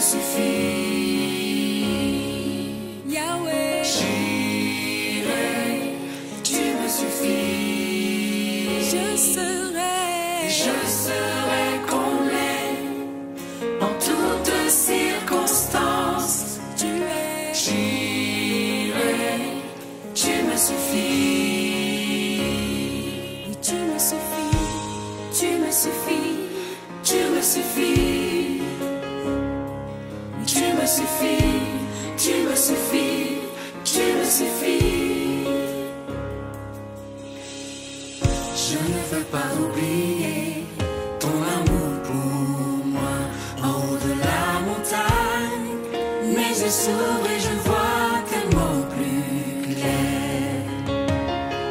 suffis. Yahweh. Jireh, tu me suffis. Je serai comblé en toutes circonstances. Tu es. Jireh, tu me suffis. Oui, tu me suffis. Tu me suffis. Tu me suffis. Tu me suffis. Tu me suffis. Tu me suffis. Je ne veux pas oublier ton amour pour moi en haut de la montagne. Mes yeux s'ouvrent et je vois tellement plus clair.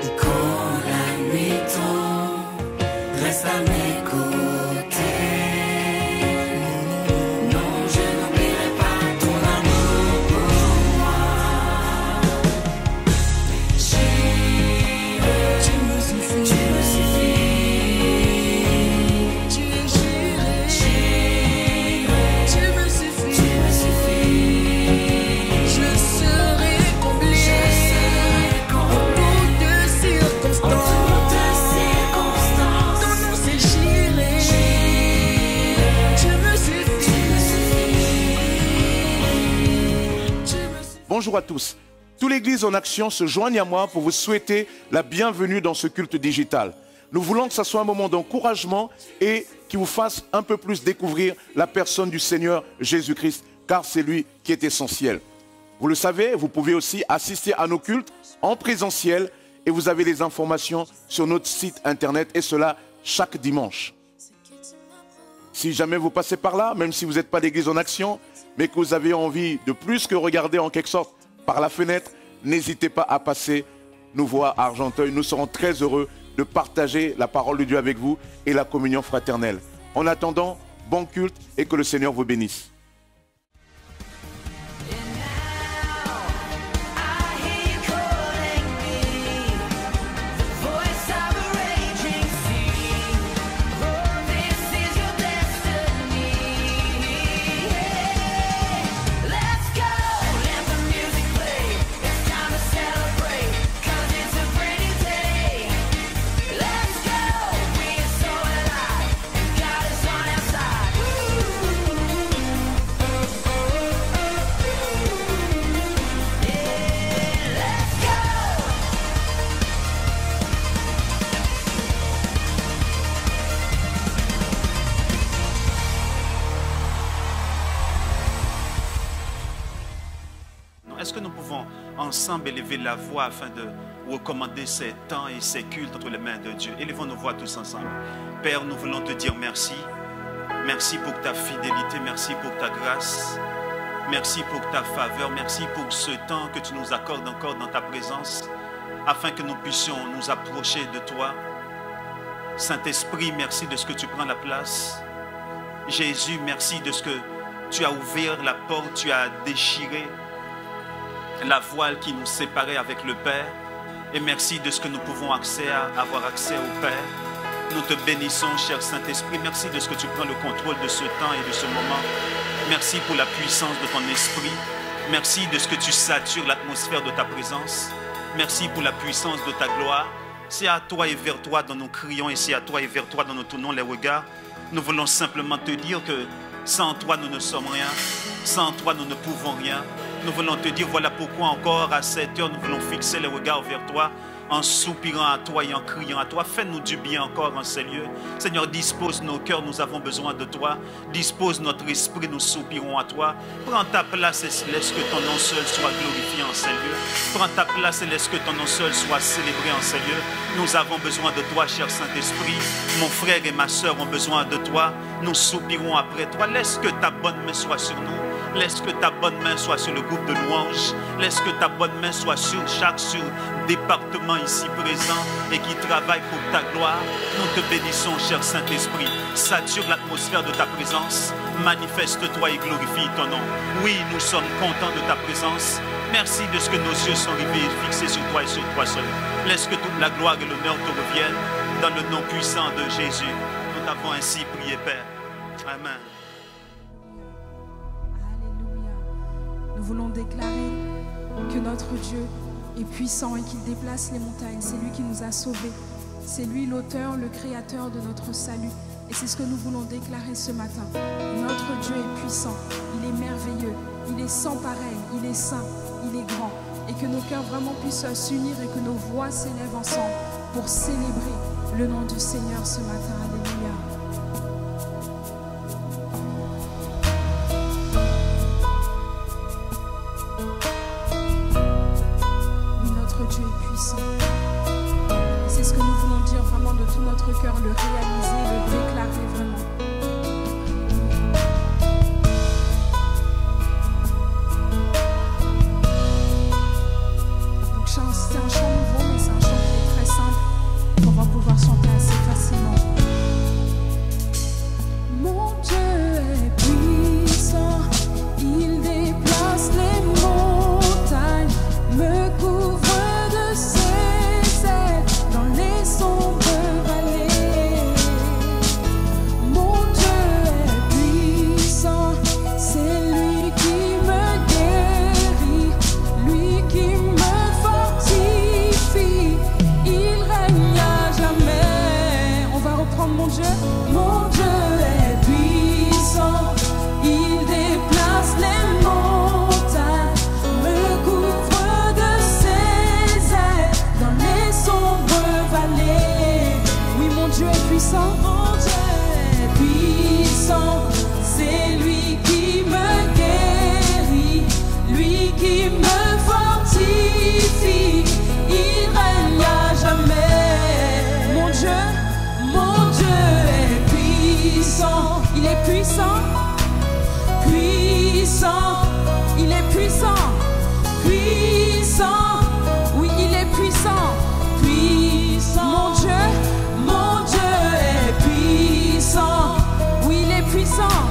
Et quand la nuit tombe, reste à mes côtés. Non, je n'oublierai pas ton amour pour moi. Jireh, tu me suffis. Tu me suffis. Tu es Jireh. Jireh, tu me suffis. Tu me suffis. Je serai comblé. Je serai comblé. En toutes circonstances. En toutes circonstances. Ton nom c'est Jireh. Jireh, tu me suffis. Tu me suffis. Tu me suffis. Bonjour à tous. Toute l'Église en action se joigne à moi pour vous souhaiter la bienvenue dans ce culte digital. Nous voulons que ce soit un moment d'encouragement et qui vous fasse un peu plus découvrir la personne du Seigneur Jésus-Christ, car c'est lui qui est essentiel. Vous le savez, vous pouvez aussi assister à nos cultes en présentiel et vous avez les informations sur notre site internet et cela chaque dimanche. Si jamais vous passez par là, même si vous n'êtes pas d'Église en action, mais que vous avez envie de plus que regarder en quelque sorte par la fenêtre, n'hésitez pas à passer nous voir à Argenteuil. Nous serons très heureux de partager la parole de Dieu avec vous et la communion fraternelle. En attendant, bon culte et que le Seigneur vous bénisse. Est-ce que nous pouvons ensemble élever la voix afin de recommander ces temps et ces cultes entre les mains de Dieu? Élevons nos voix tous ensemble. Père, nous voulons te dire merci. Merci pour ta fidélité, merci pour ta grâce. Merci pour ta faveur, merci pour ce temps que tu nous accordes encore dans ta présence, afin que nous puissions nous approcher de toi. Saint-Esprit, merci de ce que tu prends la place. Jésus, merci de ce que tu as ouvert la porte, tu as déchiré la voile qui nous séparait avec le Père. Et merci de ce que nous pouvons avoir accès au Père. Nous te bénissons, cher Saint-Esprit. Merci de ce que tu prends le contrôle de ce temps et de ce moment. Merci pour la puissance de ton esprit. Merci de ce que tu satures l'atmosphère de ta présence. Merci pour la puissance de ta gloire. C'est à toi et vers toi dont nous crions et c'est à toi et vers toi dont nous tournons les regards. Nous voulons simplement te dire que sans toi nous ne sommes rien. Sans toi nous ne pouvons rien. Nous voulons te dire, voilà pourquoi encore à cette heure, nous voulons fixer les regards vers toi, en soupirant à toi et en criant à toi. Fais-nous du bien encore en ces lieux. Seigneur, dispose nos cœurs, nous avons besoin de toi. Dispose notre esprit, nous soupirons à toi. Prends ta place et laisse que ton nom seul soit glorifié en ces lieux. Prends ta place et laisse que ton nom seul soit célébré en ces lieux. Nous avons besoin de toi, cher Saint-Esprit. Mon frère et ma soeur ont besoin de toi. Nous soupirons après toi. Laisse que ta bonne main soit sur nous. Laisse que ta bonne main soit sur le groupe de louanges. Laisse que ta bonne main soit sur chaque département ici présent et qui travaille pour ta gloire. Nous te bénissons, cher Saint-Esprit. Sature l'atmosphère de ta présence. Manifeste-toi et glorifie ton nom. Oui, nous sommes contents de ta présence. Merci de ce que nos yeux sont rivés et fixés sur toi et sur toi seul. Laisse que toute la gloire et l'honneur te reviennent dans le nom puissant de Jésus. Nous t'avons ainsi prié, Père. Amen. voulons déclarer que notre Dieu est puissant et qu'il déplace les montagnes. C'est lui qui nous a sauvés. C'est lui l'auteur, le créateur de notre salut. Et c'est ce que nous voulons déclarer ce matin. Notre Dieu est puissant, il est merveilleux, il est sans pareil, il est saint, il est grand. Et que nos cœurs vraiment puissent s'unir et que nos voix s'élèvent ensemble pour célébrer le nom du Seigneur ce matin. Alléluia. Oui, notre Dieu est puissant. Et c'est ce que nous voulons dire vraiment de tout notre cœur, le réaliser, le déclarer vraiment. C'est un chant nouveau, mais c'est un chant qui est très simple, qu'on va pouvoir chanter assez facilement. Mon Dieu est puissant, il déplace les montagnes, me couvre de ses ailes dans les sombres vallées. Mon Dieu est puissant, c'est lui qui me guérit, lui qui me il règne à jamais. On va reprendre mon Dieu. Mon Dieu est puissant, il déplace les montagnes, me couvre de ses ailes dans les sombres vallées. Oui, mon Dieu est puissant, mon Dieu est puissant, c'est lui qui me guérit, lui qui me fortifie. Il règne à jamais. Mon Dieu est puissant. Il est puissant, puissant. Il est puissant, puissant. Oui, il est puissant, puissant. Mon Dieu est puissant. Oui, il est puissant,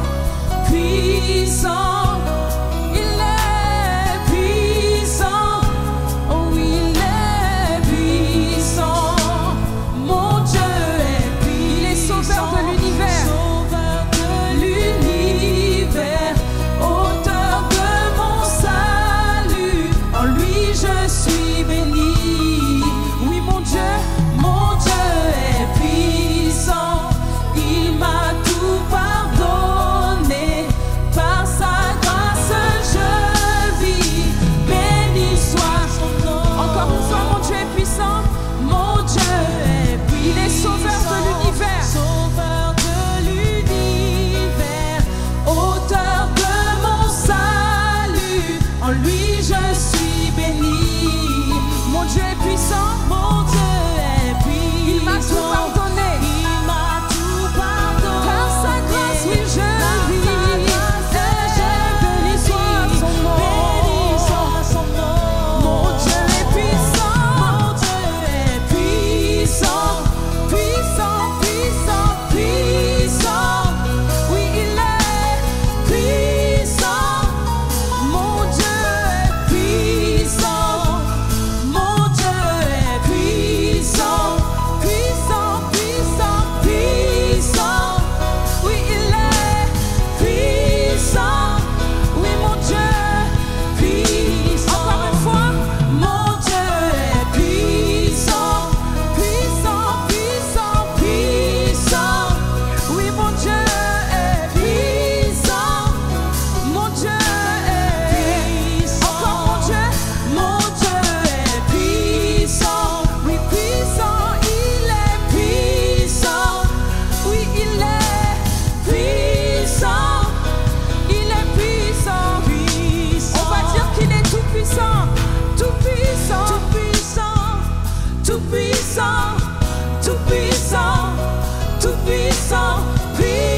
puissant. Tout puissant, puissant.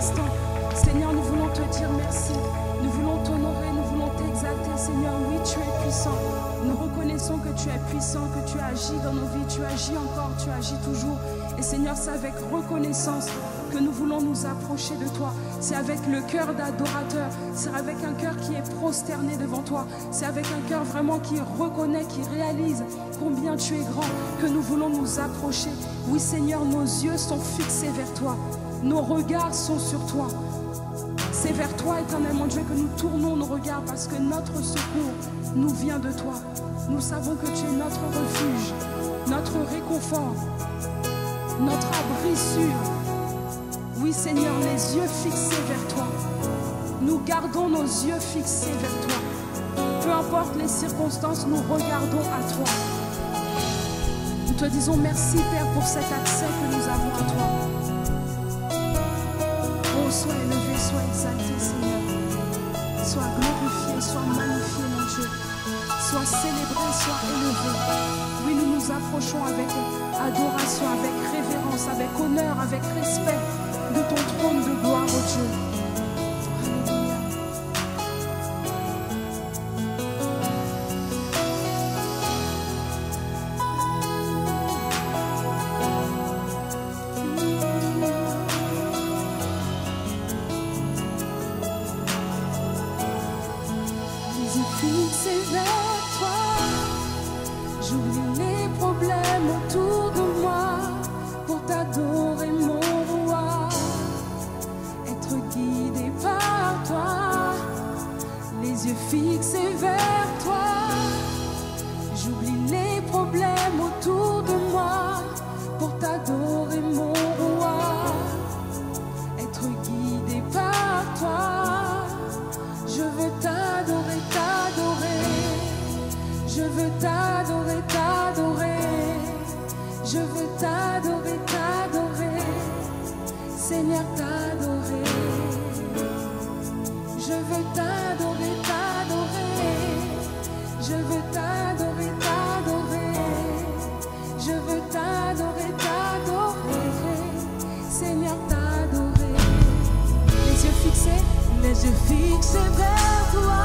instant. Seigneur, nous voulons te dire merci. Nous voulons t'honorer, nous voulons t'exalter. Seigneur, oui, tu es puissant. Nous reconnaissons que tu es puissant, que tu agis dans nos vies. Tu agis encore, tu agis toujours. Et Seigneur, c'est avec reconnaissance que nous voulons nous approcher de toi. C'est avec le cœur d'adorateur. C'est avec un cœur qui est prosterné devant toi. C'est avec un cœur vraiment qui reconnaît, qui réalise combien tu es grand, que nous voulons nous approcher. Oui, Seigneur, nos yeux sont fixés vers toi. Nos regards sont sur toi. C'est vers toi, éternel mon Dieu, que nous tournons nos regards parce que notre secours nous vient de toi. Nous savons que tu es notre refuge, notre réconfort, notre abri sûr. Oui, Seigneur, les yeux fixés vers toi. Nous gardons nos yeux fixés vers toi. Peu importe les circonstances, nous regardons à toi. Nous te disons merci, Père, pour cet accès que nous avons à toi. Oh, sois élevé, sois exalté, Seigneur. Sois glorifié, sois magnifié, mon Dieu. Sois célébré, sois élevé. Oui, nous nous approchons avec adoration, avec révérence, avec honneur, avec respect de ton trône de gloire, oh Dieu. Fixé vers toi, j'oublie les problèmes autour de moi pour t'adorer mon roi, être guidé par toi. Je veux t'adorer, t'adorer, je veux t'adorer, t'adorer, je veux t'adorer, t'adorer, Seigneur t'adorer, je veux t'adorer, t'adorer, je veux t'adorer, t'adorer, je veux t'adorer, t'adorer, Seigneur t'adorer. Les yeux fixés vers toi,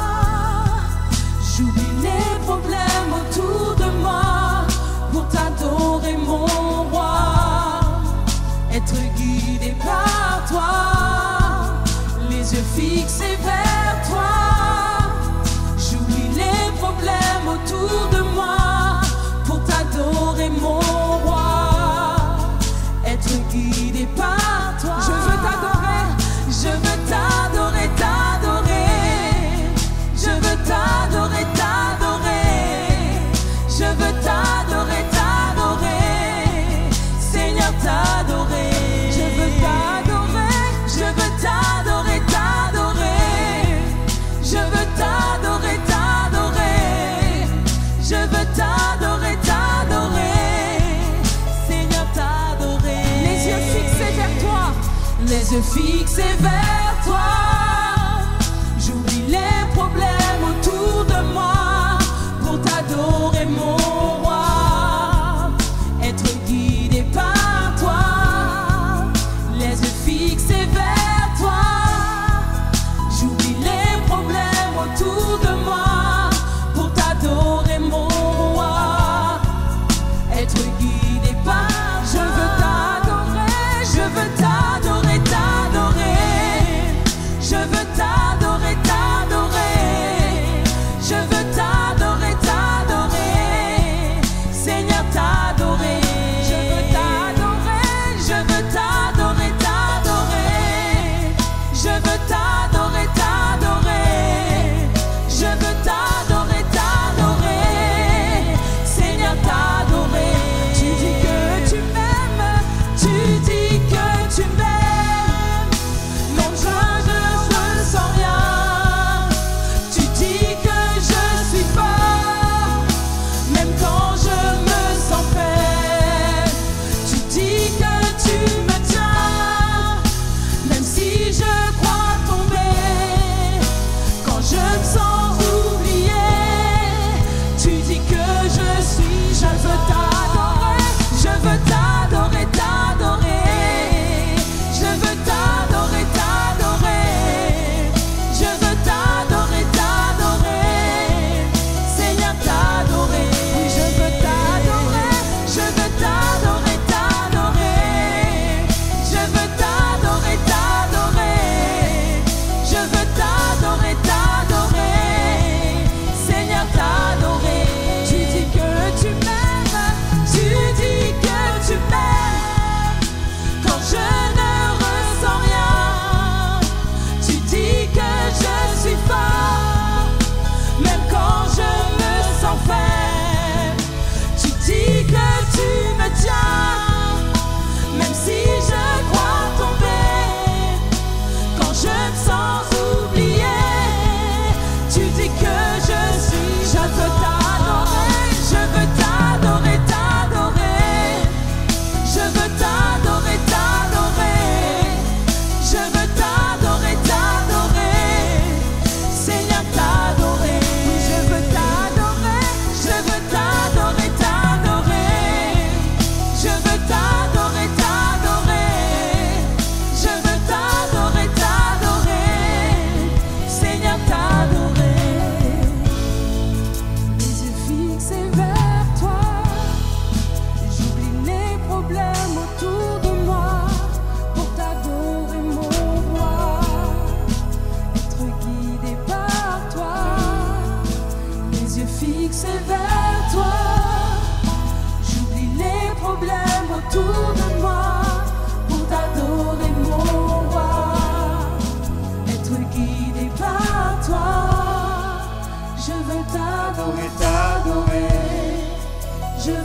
j'oublie les problèmes autour de moi pour t'adorer mon roi, être guidé par toi, les yeux fixés vers toi, j'oublie les problèmes autour de moi pour t'adorer mon roi, être guidé par toi. Je veux t'adorer, je veux t'adorer, t'adorer, je veux t'adorer, t'adorer, je veux t'adorer, t'adorer, Seigneur t'adorer. Je veux t'adorer, je veux t'adorer, t'adorer, je veux t'adorer, t'adorer, je veux t'adorer, t'adorer, Seigneur t'adorer. Les yeux fixés vers toi, les yeux fixés vers toi, j'oublie les problèmes autour de moi pour t'adorer mon roi, être guidé par toi, les yeux fixés vers toi, j'oublie les problèmes autour de moi pour t'adorer mon roi, être guidé par. Je veux t'adorer, je veux t'adorer, t'adorer,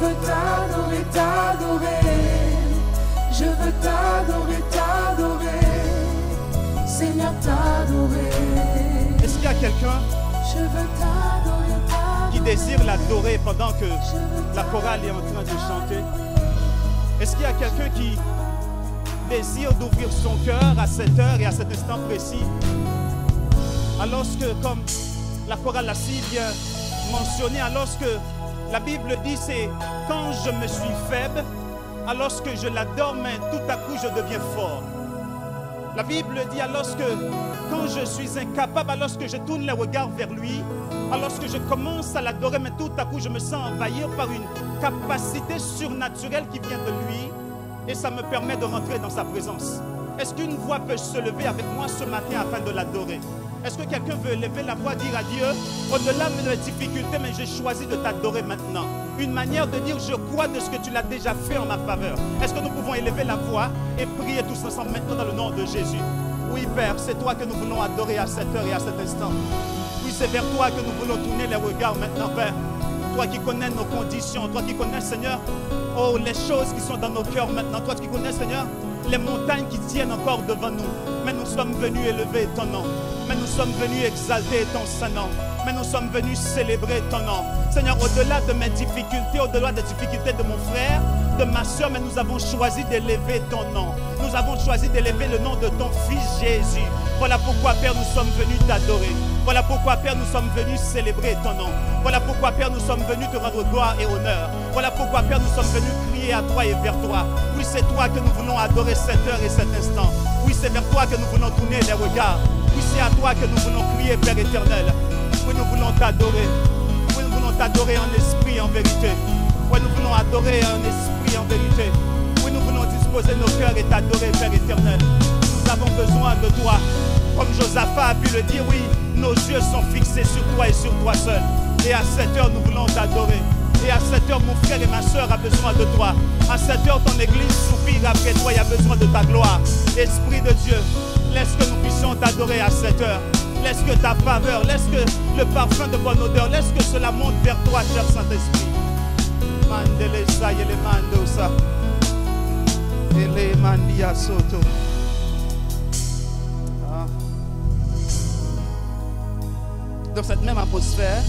veux t'adorer, t'adorer. Je veux t'adorer, t'adorer. Seigneur, t'adorer. Est-ce qu'il y a quelqu'un Je veux t'adorer, t'adorer. qui désire l'adorer pendant que la chorale est en train de chanter? Est-ce qu'il y a quelqu'un qui désire d'ouvrir son cœur à cette heure et à cet instant précis? Alors que, comme la chorale l'a si bien mentionné, alors que la Bible dit, c'est quand je me suis faible, alors que je l'adore, mais tout à coup je deviens fort. La Bible dit, alors que quand je suis incapable, alors que je tourne les regards vers lui, alors que je commence à l'adorer, mais tout à coup je me sens envahir par une capacité surnaturelle qui vient de lui, et ça me permet de rentrer dans sa présence. Est-ce qu'une voix peut se lever avec moi ce matin afin de l'adorer? Est-ce que quelqu'un veut lever la voix, dire à Dieu, au-delà de mes difficultés, mais j'ai choisi de t'adorer maintenant? Une manière de dire, je crois de ce que tu l'as déjà fait en ma faveur. Est-ce que nous pouvons élever la voix et prier tous ensemble maintenant dans le nom de Jésus? Oui, Père, c'est toi que nous voulons adorer à cette heure et à cet instant. Oui, c'est vers toi que nous voulons tourner les regards maintenant, Père. Toi qui connais nos conditions, toi qui connais, Seigneur, oh, les choses qui sont dans nos cœurs maintenant. Toi qui connais, Seigneur, les montagnes qui tiennent encore devant nous. Mais nous sommes venus élever ton nom. Mais nous sommes venus exalter ton Saint-Nom. Mais nous sommes venus célébrer ton nom. Seigneur, au-delà de mes difficultés, au-delà des difficultés de mon frère, de ma soeur, mais nous avons choisi d'élever ton nom. Nous avons choisi d'élever le nom de ton Fils Jésus. Voilà pourquoi, Père, nous sommes venus t'adorer. Voilà pourquoi, Père, nous sommes venus célébrer ton nom. Voilà pourquoi, Père, nous sommes venus te rendre gloire et honneur. Voilà pourquoi, Père, nous sommes venus crier à toi et vers toi. Oui, c'est toi que nous voulons adorer cette heure et cet instant. Oui, c'est vers toi que nous voulons tourner les regards. Oui, c'est à toi que nous voulons crier, Père éternel. Oui, nous voulons t'adorer. Oui, nous voulons t'adorer en esprit et en vérité. Oui, nous voulons adorer en esprit et en vérité. Oui, nous voulons disposer nos cœurs et t'adorer, Père éternel. Nous avons besoin de toi. Comme Josaphat a pu le dire, oui, nos yeux sont fixés sur toi et sur toi seul. Et à cette heure, nous voulons t'adorer. Et à cette heure, mon frère et ma soeur a besoin de toi. À cette heure, ton église soupire après toi et a besoin de ta gloire. Esprit de Dieu, laisse que nous puissions t'adorer à cette heure. Laisse que ta faveur, laisse que le parfum de bonne odeur, laisse que cela monte vers toi, cher Saint-Esprit. Mandele sa yele mando sa. Ele mandia soto. Dans cette même atmosphère,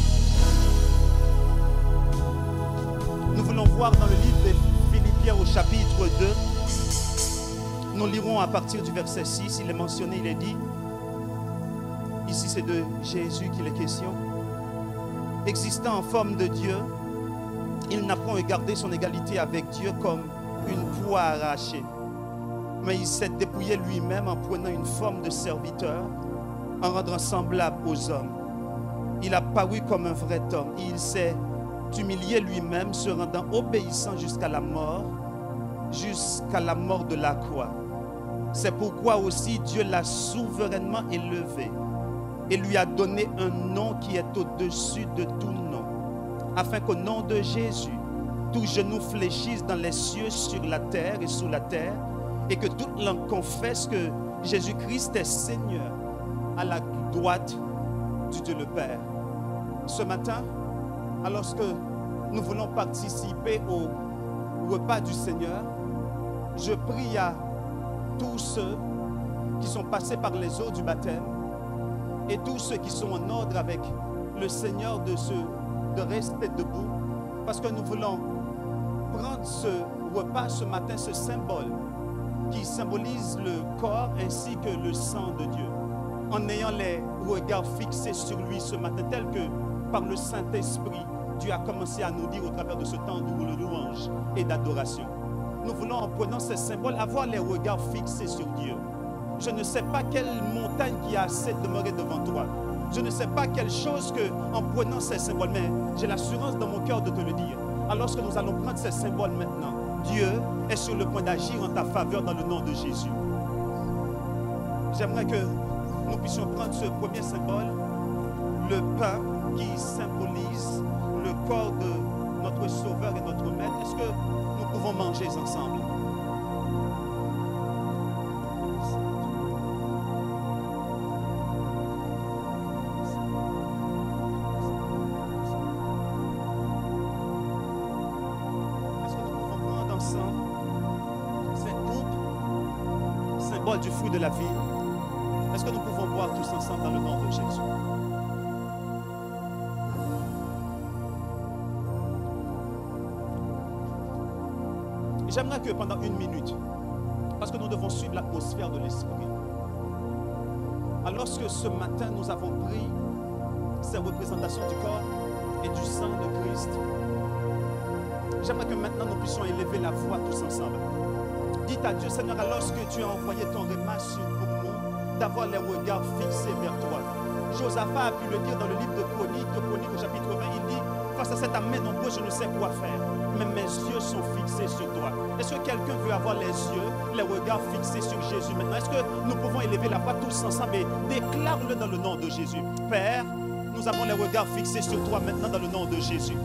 nous voulons voir dans le livre de Philippiens au chapitre 2, nous lirons à partir du verset 6, il est mentionné, il est dit, ici c'est de Jésus qu'il est question, existant en forme de Dieu, il n'a point regardé son égalité avec Dieu comme une proie arrachée, mais il s'est dépouillé lui-même en prenant une forme de serviteur, en rendant semblable aux hommes. Il a paru comme un vrai homme. Il s'est humilié lui-même, se rendant obéissant jusqu'à la mort de la croix. C'est pourquoi aussi Dieu l'a souverainement élevé et lui a donné un nom qui est au-dessus de tout nom, afin qu'au nom de Jésus, tout genou fléchisse dans les cieux, sur la terre et sous la terre, et que toute langue confesse que Jésus-Christ est Seigneur, à la droite du Dieu le Père. Ce matin, alors que nous voulons participer au repas du Seigneur, je prie à tous ceux qui sont passés par les eaux du baptême et tous ceux qui sont en ordre avec le Seigneur de rester debout, parce que nous voulons prendre ce repas ce matin, ce symbole qui symbolise le corps ainsi que le sang de Dieu, en ayant les regards fixés sur lui ce matin, tel que par le Saint-Esprit, Dieu a commencé à nous dire au travers de ce temps de louange et d'adoration. Nous voulons, en prenant ces symboles, avoir les regards fixés sur Dieu. Je ne sais pas quelle montagne qui a assez demeuré devant toi. Je ne sais pas quelle chose que, en prenant ces symboles, mais j'ai l'assurance dans mon cœur de te le dire. Alors que nous allons prendre ces symboles maintenant, Dieu est sur le point d'agir en ta faveur dans le nom de Jésus. J'aimerais que nous puissions prendre ce premier symbole, le pain qui symbolise le corps de notre Sauveur et notre Maître. Est-ce que nous pouvons manger ensemble? du fruit de la vie. Est-ce que nous pouvons boire tous ensemble dans le nom de Jésus? J'aimerais que pendant 1 minute, parce que nous devons suivre l'atmosphère de l'Esprit, alors que ce matin nous avons pris ces représentations du corps et du sang de Christ, j'aimerais que maintenant nous puissions élever la voix tous ensemble. Dites à Dieu, Seigneur, alors que tu as envoyé ton remas pour nous, d'avoir les regards fixés vers toi. Josaphat a pu le dire dans le livre de Chroniques au chapitre 20, il dit, face à cette armée nombreuse, je ne sais quoi faire, mais mes yeux sont fixés sur toi. Est-ce que quelqu'un veut avoir les yeux, les regards fixés sur Jésus maintenant? Est-ce que nous pouvons élever la voix tous ensemble et déclare-le dans le nom de Jésus? Père, nous avons les regards fixés sur toi maintenant dans le nom de Jésus.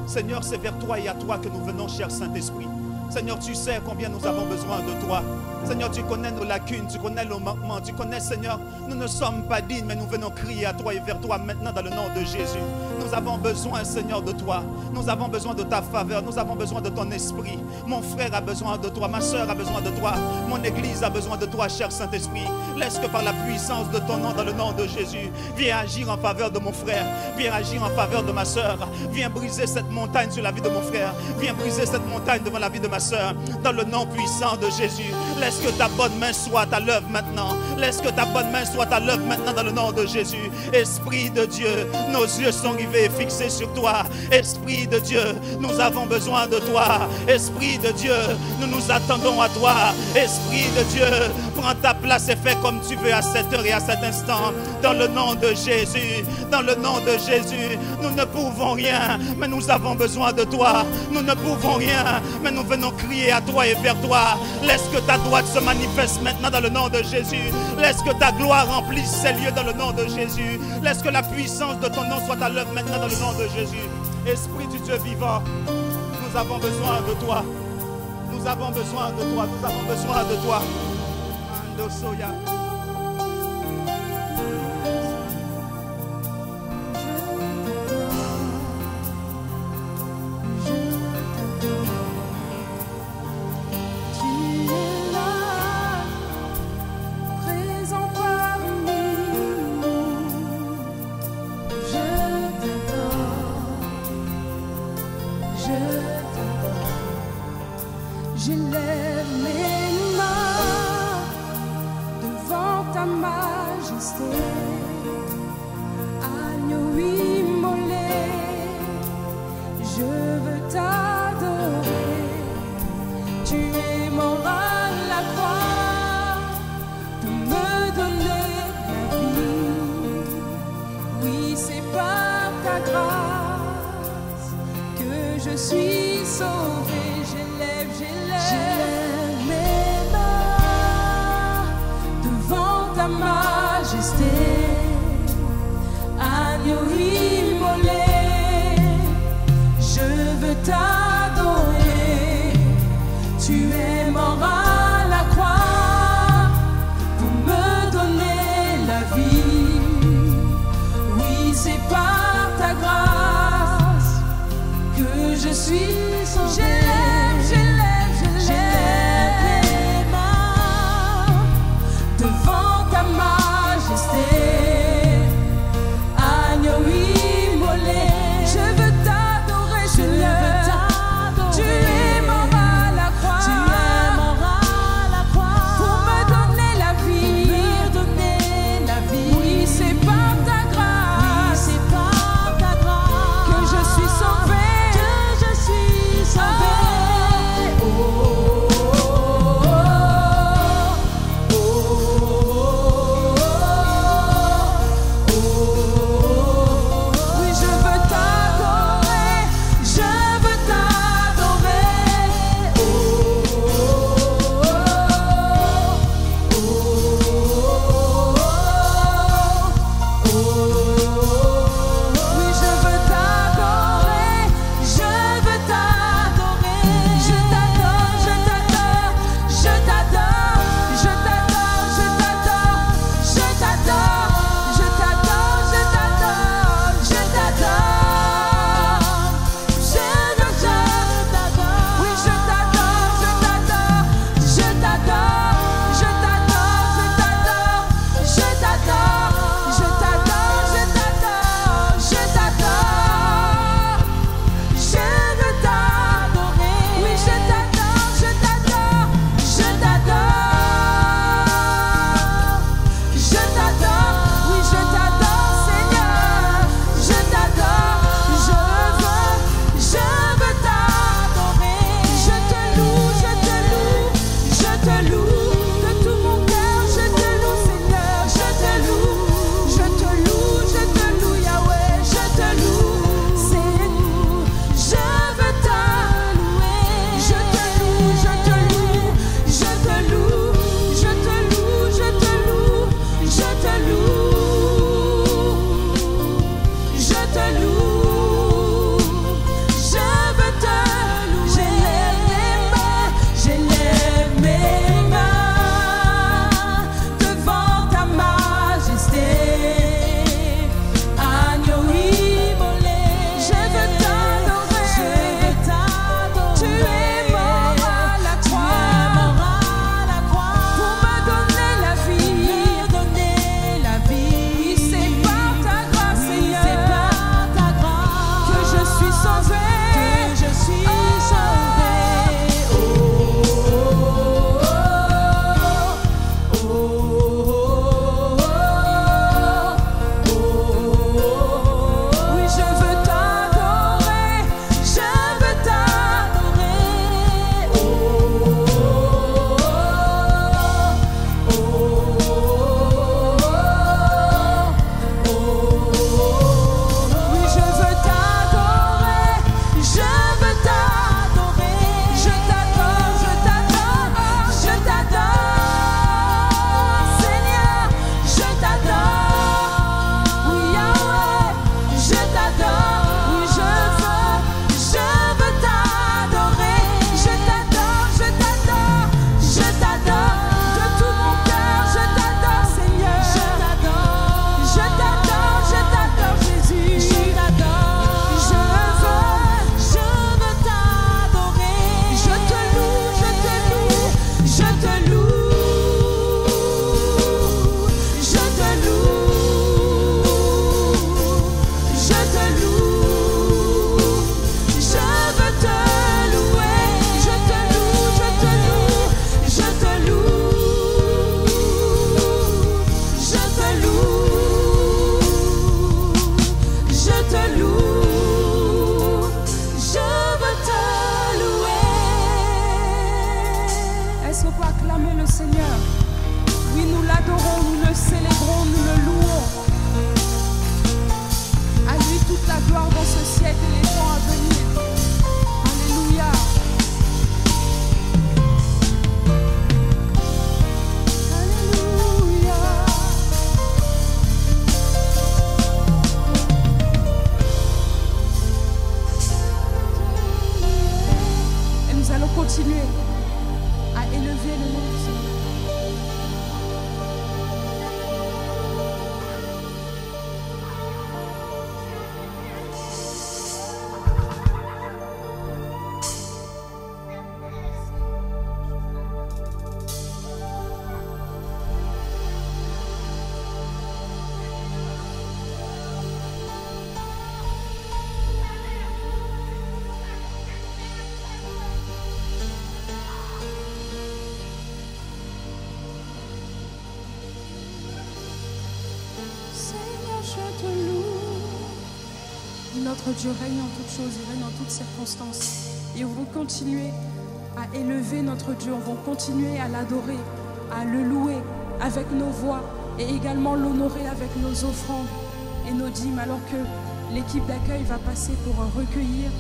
Seigneur, c'est vers toi et à toi que nous venons, cher Saint-Esprit. Seigneur, tu sais combien nous avons besoin de toi. Seigneur, tu connais nos lacunes, tu connais nos manquements, tu connais, Seigneur, nous ne sommes pas dignes, mais nous venons crier à toi et vers toi maintenant dans le nom de Jésus. Nous avons besoin, Seigneur, de toi. Nous avons besoin de ta faveur, nous avons besoin de ton esprit. Mon frère a besoin de toi, ma soeur a besoin de toi, mon église a besoin de toi, cher Saint-Esprit. Laisse que par la puissance de ton nom, dans le nom de Jésus, viens agir en faveur de mon frère, viens agir en faveur de ma soeur, viens briser cette montagne sur la vie de mon frère, viens briser cette montagne devant la vie de ma soeur, dans le nom puissant de Jésus. Laisse que ta bonne main soit à l'œuvre maintenant. Laisse que ta bonne main soit à l'œuvre maintenant dans le nom de Jésus. Esprit de Dieu, nos yeux sont rivés, fixés sur toi. Esprit de Dieu, nous avons besoin de toi. Esprit de Dieu, nous nous attendons à toi. Esprit de Dieu, prends ta place et fais comme tu veux à cette heure et à cet instant. Dans le nom de Jésus, dans le nom de Jésus, nous ne pouvons rien, mais nous avons besoin de toi. Nous ne pouvons rien, mais nous venons crier à toi et vers toi. Laisse que ta droite se manifeste maintenant dans le nom de Jésus. Laisse que ta gloire remplisse ces lieux dans le nom de Jésus. Laisse que la puissance de ton nom soit à l'œuvre maintenant dans le nom de Jésus. Esprit du Dieu vivant, nous avons besoin de toi. Nous avons besoin de toi. Nous avons besoin de toi. Andosoya. J'élève mes mains devant ta majesté, agneau immolé, je veux t'adorer. Tu es mort à la croix pour me donner la vie. Oui, c'est par ta grâce que je suis sauvé. J'élève mes mains devant ta majesté, agneau immolé, je veux t'adorer. Tu es mort à la croix pour me donner la vie. Oui, c'est par ta grâce que je suis sauvé. Notre Dieu règne en toutes choses, il règne en toutes circonstances. Et on va continuer à élever notre Dieu, on va continuer à l'adorer, à le louer avec nos voix et également l'honorer avec nos offrandes et nos dîmes, alors que l'équipe d'accueil va passer pour recueillir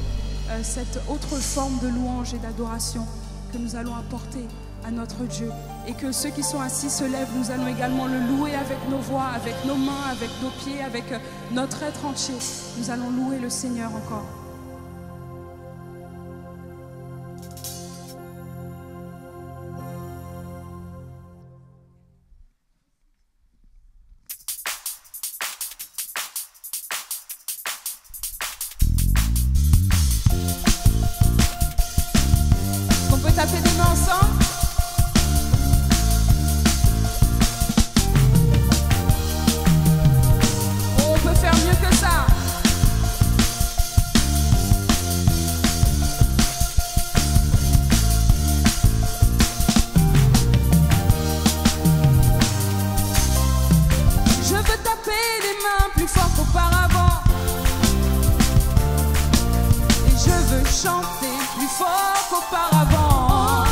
cette autre forme de louange et d'adoration que nous allons apporter à notre Dieu. Et que ceux qui sont assis se lèvent, nous allons également le louer avec nos voix, avec nos mains, avec nos pieds, avec notre être entier. Nous allons louer le Seigneur encore. On peut taper des mains ensemble? On peut faire mieux que ça. Je veux taper les mains plus fort qu'auparavant. Et je veux chanter plus fort qu'auparavant.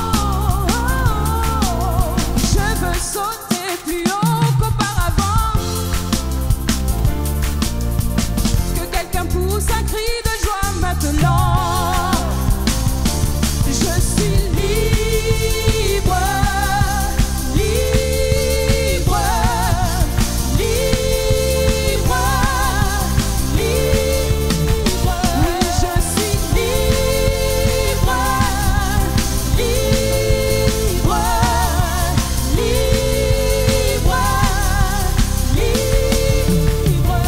Je veux sauter plus haut qu'auparavant. Que quelqu'un pousse un cri de joie maintenant. Je suis libre, libre, libre, libre. Oui, je suis libre, libre, libre, libre.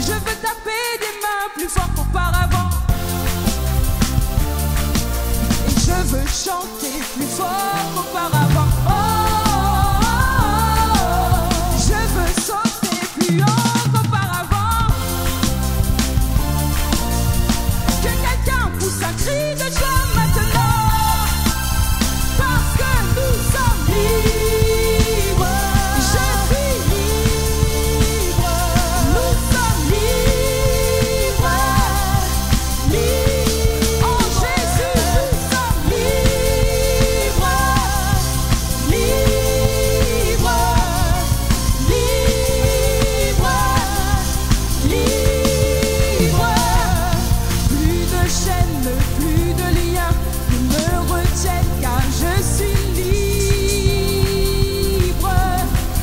Je veux taper des mains plus fort qu'auparavant. Et je veux chanter plus fort qu'auparavant. Oh, je veux sauter plus haut qu'auparavant. Que quelqu'un pousse un cri de joie maintenant. Parce que nous sommes libres. Je suis libre. Nous sommes libres. Libres. En Jésus, nous sommes libres. Libres. Libres. Libres. Plus de chaînes, plus de liens ne me retiennent car je suis libre.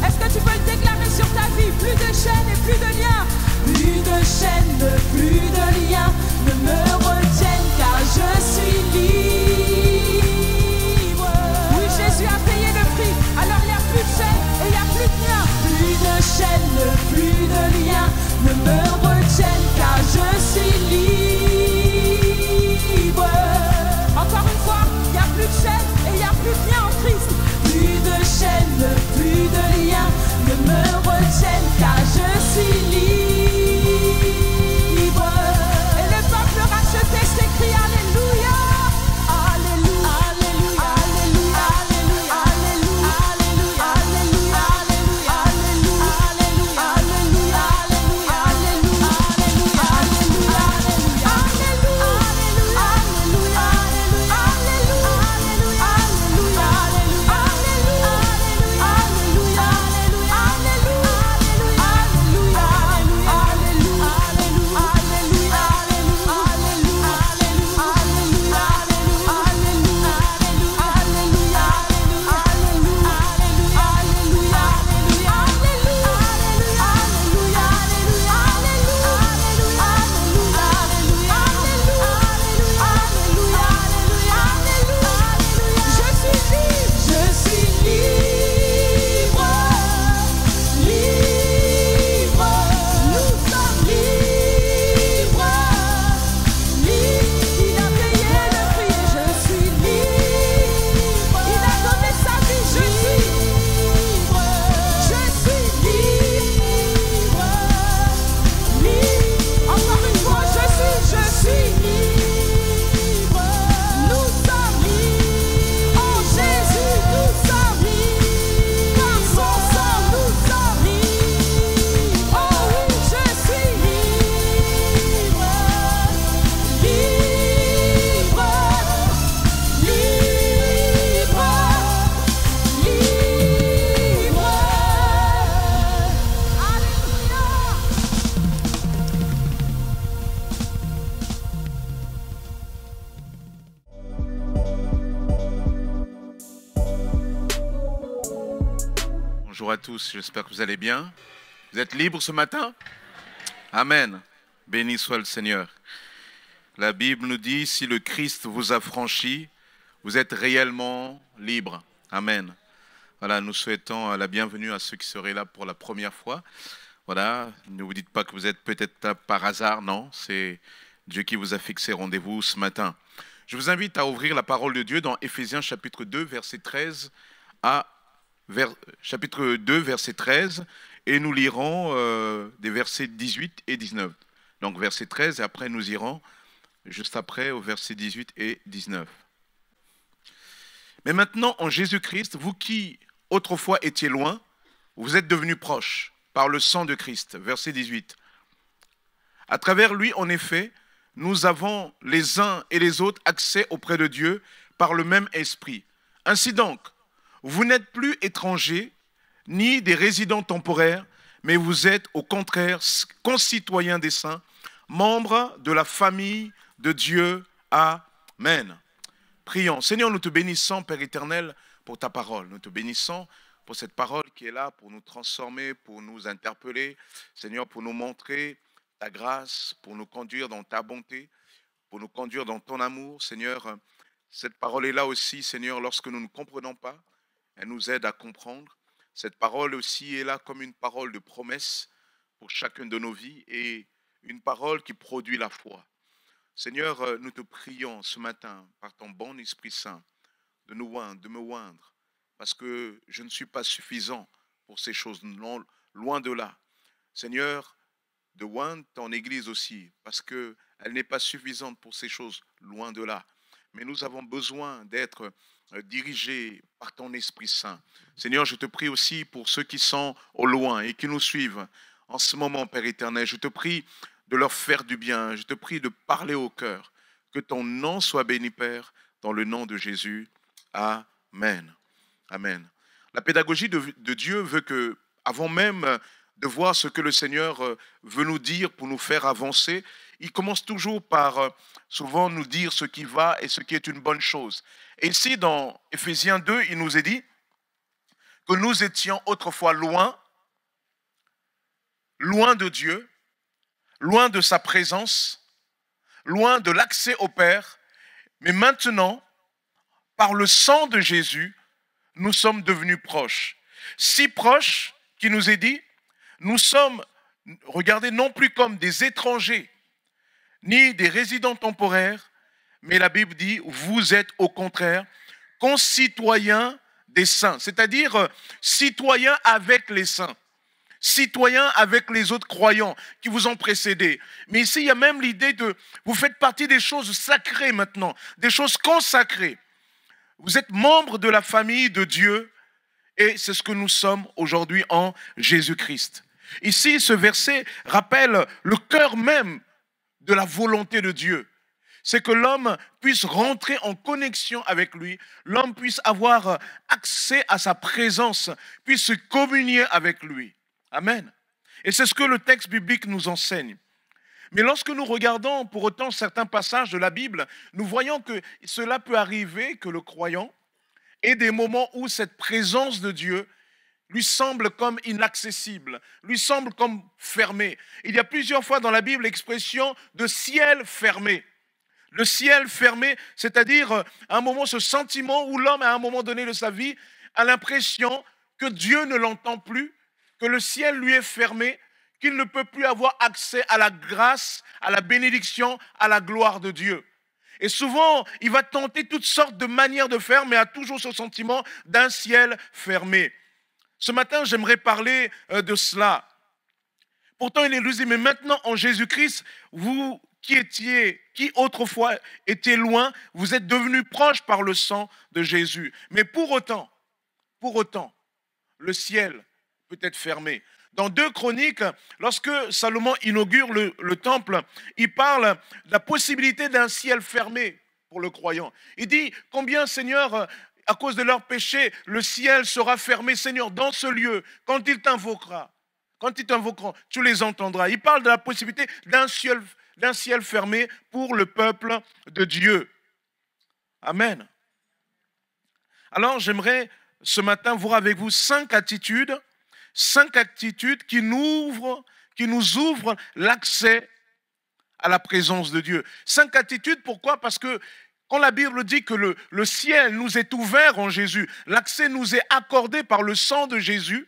Est-ce que tu peux le déclarer sur ta vie? Plus de chaînes et plus de liens. Plus de chaînes, plus de liens ne me retiennent car je suis libre. Oui, Jésus a payé le prix, alors il n'y a plus de chaînes et il n'y a plus de liens. Plus de chaînes, plus de liens ne me retiennent car je suis libre. Encore une fois, il n'y a plus de chaînes et il n'y a plus de liens en Christ. Plus de chaînes, plus de liens ne me retiennent car je suis libre. Et le peuple racheté s'écrie Alléluia. Alléluia. Alléluia. Alléluia. Alléluia. Alléluia. Alléluia. Alléluia. Alléluia. Alléluia. Bonjour à tous, j'espère que vous allez bien. Vous êtes libres ce matin? Amen. Béni soit le Seigneur. La Bible nous dit, si le Christ vous a franchi, vous êtes réellement libres. Amen. Voilà, nous souhaitons la bienvenue à ceux qui seraient là pour la première fois. Voilà, ne vous dites pas que vous êtes peut-être là par hasard, non, c'est Dieu qui vous a fixé rendez-vous ce matin. Je vous invite à ouvrir la parole de Dieu dans Éphésiens chapitre 2, verset 13 chapitre 2, verset 13, et nous lirons des versets 18 et 19. Donc verset 13, et après nous irons juste après au verset 18 et 19. Mais maintenant, en Jésus-Christ, vous qui autrefois étiez loin, vous êtes devenus proches par le sang de Christ. Verset 18. À travers lui, en effet, nous avons les uns et les autres accès auprès de Dieu par le même esprit. Ainsi donc, vous n'êtes plus étrangers, ni des résidents temporaires, mais vous êtes au contraire concitoyens des saints, membres de la famille de Dieu. Amen. Prions. Seigneur, nous te bénissons, Père éternel, pour ta parole. Nous te bénissons pour cette parole qui est là pour nous transformer, pour nous interpeller. Seigneur, pour nous montrer ta grâce, pour nous conduire dans ta bonté, pour nous conduire dans ton amour. Seigneur, cette parole est là aussi, Seigneur, lorsque nous ne comprenons pas, elle nous aide à comprendre. Cette parole aussi est là comme une parole de promesse pour chacune de nos vies et une parole qui produit la foi. Seigneur, nous te prions ce matin par ton bon Esprit Saint de nous oindre, de me oindre, parce que je ne suis pas suffisant pour ces choses, loin de là. Seigneur, de oindre ton Église aussi, parce qu'elle n'est pas suffisante pour ces choses, loin de là. Mais nous avons besoin d'être dirigés par ton Esprit Saint. Seigneur, je te prie aussi pour ceux qui sont au loin et qui nous suivent en ce moment, Père éternel. Je te prie de leur faire du bien. Je te prie de parler au cœur. Que ton nom soit béni, Père, dans le nom de Jésus. Amen. Amen. La pédagogie de Dieu veut que, avant même de voir ce que le Seigneur veut nous dire pour nous faire avancer, il commence toujours par souvent nous dire ce qui va et ce qui est une bonne chose. Et ici, dans Éphésiens 2, il nous est dit que nous étions autrefois loin de Dieu, loin de sa présence, loin de l'accès au Père, mais maintenant, par le sang de Jésus, nous sommes devenus proches. Si proches qu'il nous est dit, nous sommes, regardez, non plus comme des étrangers, ni des résidents temporaires, mais la Bible dit, vous êtes au contraire concitoyens des saints, c'est-à-dire citoyens avec les saints, citoyens avec les autres croyants qui vous ont précédés. Mais ici, il y a même l'idée de, vous faites partie des choses sacrées maintenant, des choses consacrées. Vous êtes membres de la famille de Dieu et c'est ce que nous sommes aujourd'hui en Jésus-Christ. Ici, ce verset rappelle le cœur même de la volonté de Dieu. C'est que l'homme puisse rentrer en connexion avec lui, l'homme puisse avoir accès à sa présence, puisse communier avec lui. Amen. Et c'est ce que le texte biblique nous enseigne. Mais lorsque nous regardons pour autant certains passages de la Bible, nous voyons que cela peut arriver que le croyant ait des moments où cette présence de Dieu lui semble comme inaccessible, lui semble comme fermée. Il y a plusieurs fois dans la Bible l'expression de ciel fermé. Le ciel fermé, c'est-à-dire à un moment ce sentiment où l'homme à un moment donné de sa vie a l'impression que Dieu ne l'entend plus, que le ciel lui est fermé, qu'il ne peut plus avoir accès à la grâce, à la bénédiction, à la gloire de Dieu. Et souvent, il va tenter toutes sortes de manières de faire, mais a toujours ce sentiment d'un ciel fermé. Ce matin, j'aimerais parler de cela. Pourtant, il est dit, mais maintenant, en Jésus-Christ, vous qui autrefois étiez loin, vous êtes devenus proches par le sang de Jésus. Mais pour autant, le ciel peut être fermé. Dans 2 Chroniques, lorsque Salomon inaugure le temple, il parle de la possibilité d'un ciel fermé pour le croyant. Il dit, combien, Seigneur, à cause de leur péché, le ciel sera fermé, Seigneur, dans ce lieu, quand ils t'invoqueront, tu les entendras. Il parle de la possibilité d'un ciel fermé pour le peuple de Dieu. Amen. Alors, j'aimerais ce matin voir avec vous 5 attitudes 5 attitudes qui nous ouvrent l'accès à la présence de Dieu. 5 attitudes, pourquoi? Parce que quand la Bible dit que le ciel nous est ouvert en Jésus, l'accès nous est accordé par le sang de Jésus,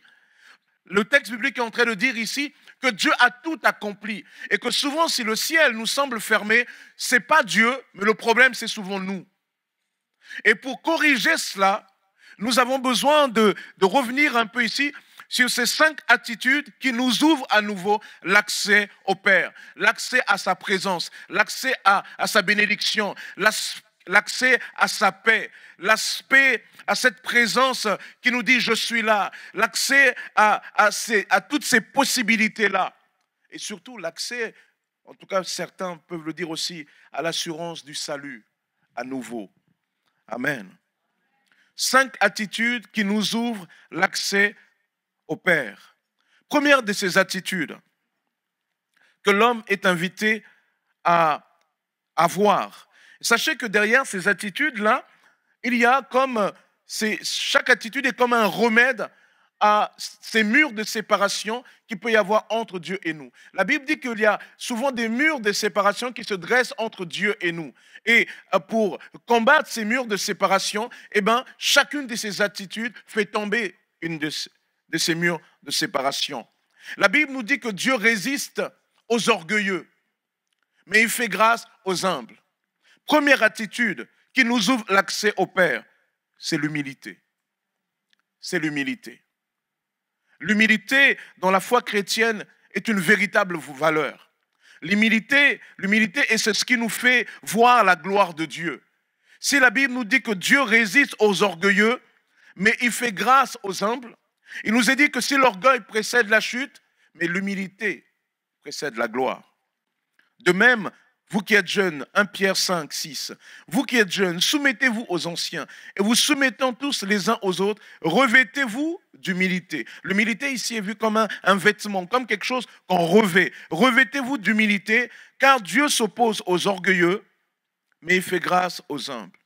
le texte biblique est en train de dire ici que Dieu a tout accompli. Et que souvent, si le ciel nous semble fermé, ce n'est pas Dieu, mais le problème, c'est souvent nous. Et pour corriger cela, nous avons besoin de revenir un peu ici sur ces 5 attitudes qui nous ouvrent à nouveau l'accès au Père, l'accès à sa présence, l'accès à sa bénédiction, l'accès à sa paix, l'aspect à cette présence qui nous dit « je suis là », l'accès à toutes ces possibilités-là. Et surtout l'accès, en tout cas certains peuvent le dire aussi, à l'assurance du salut à nouveau. Amen. 5 attitudes qui nous ouvrent l'accès au Père. Première de ces attitudes que l'homme est invité à avoir. Sachez que derrière ces attitudes-là, il y a chaque attitude est comme un remède à ces murs de séparation qu'il peut y avoir entre Dieu et nous. La Bible dit qu'il y a souvent des murs de séparation qui se dressent entre Dieu et nous. Et pour combattre ces murs de séparation, chacune de ces attitudes fait tomber une de ces murs de séparation. La Bible nous dit que Dieu résiste aux orgueilleux, mais il fait grâce aux humbles. Première attitude qui nous ouvre l'accès au Père, c'est l'humilité. C'est l'humilité. L'humilité dans la foi chrétienne est une véritable valeur. L'humilité est ce qui nous fait voir la gloire de Dieu. Si la Bible nous dit que Dieu résiste aux orgueilleux, mais il fait grâce aux humbles, il nous est dit que si l'orgueil précède la chute, mais l'humilité précède la gloire. De même, vous qui êtes jeunes, 1 Pierre 5, 6, vous qui êtes jeunes, soumettez-vous aux anciens, et vous soumettant tous les uns aux autres, revêtez-vous d'humilité. L'humilité ici est vue comme un vêtement, comme quelque chose qu'on revêt. Revêtez-vous d'humilité, car Dieu s'oppose aux orgueilleux, mais il fait grâce aux humbles.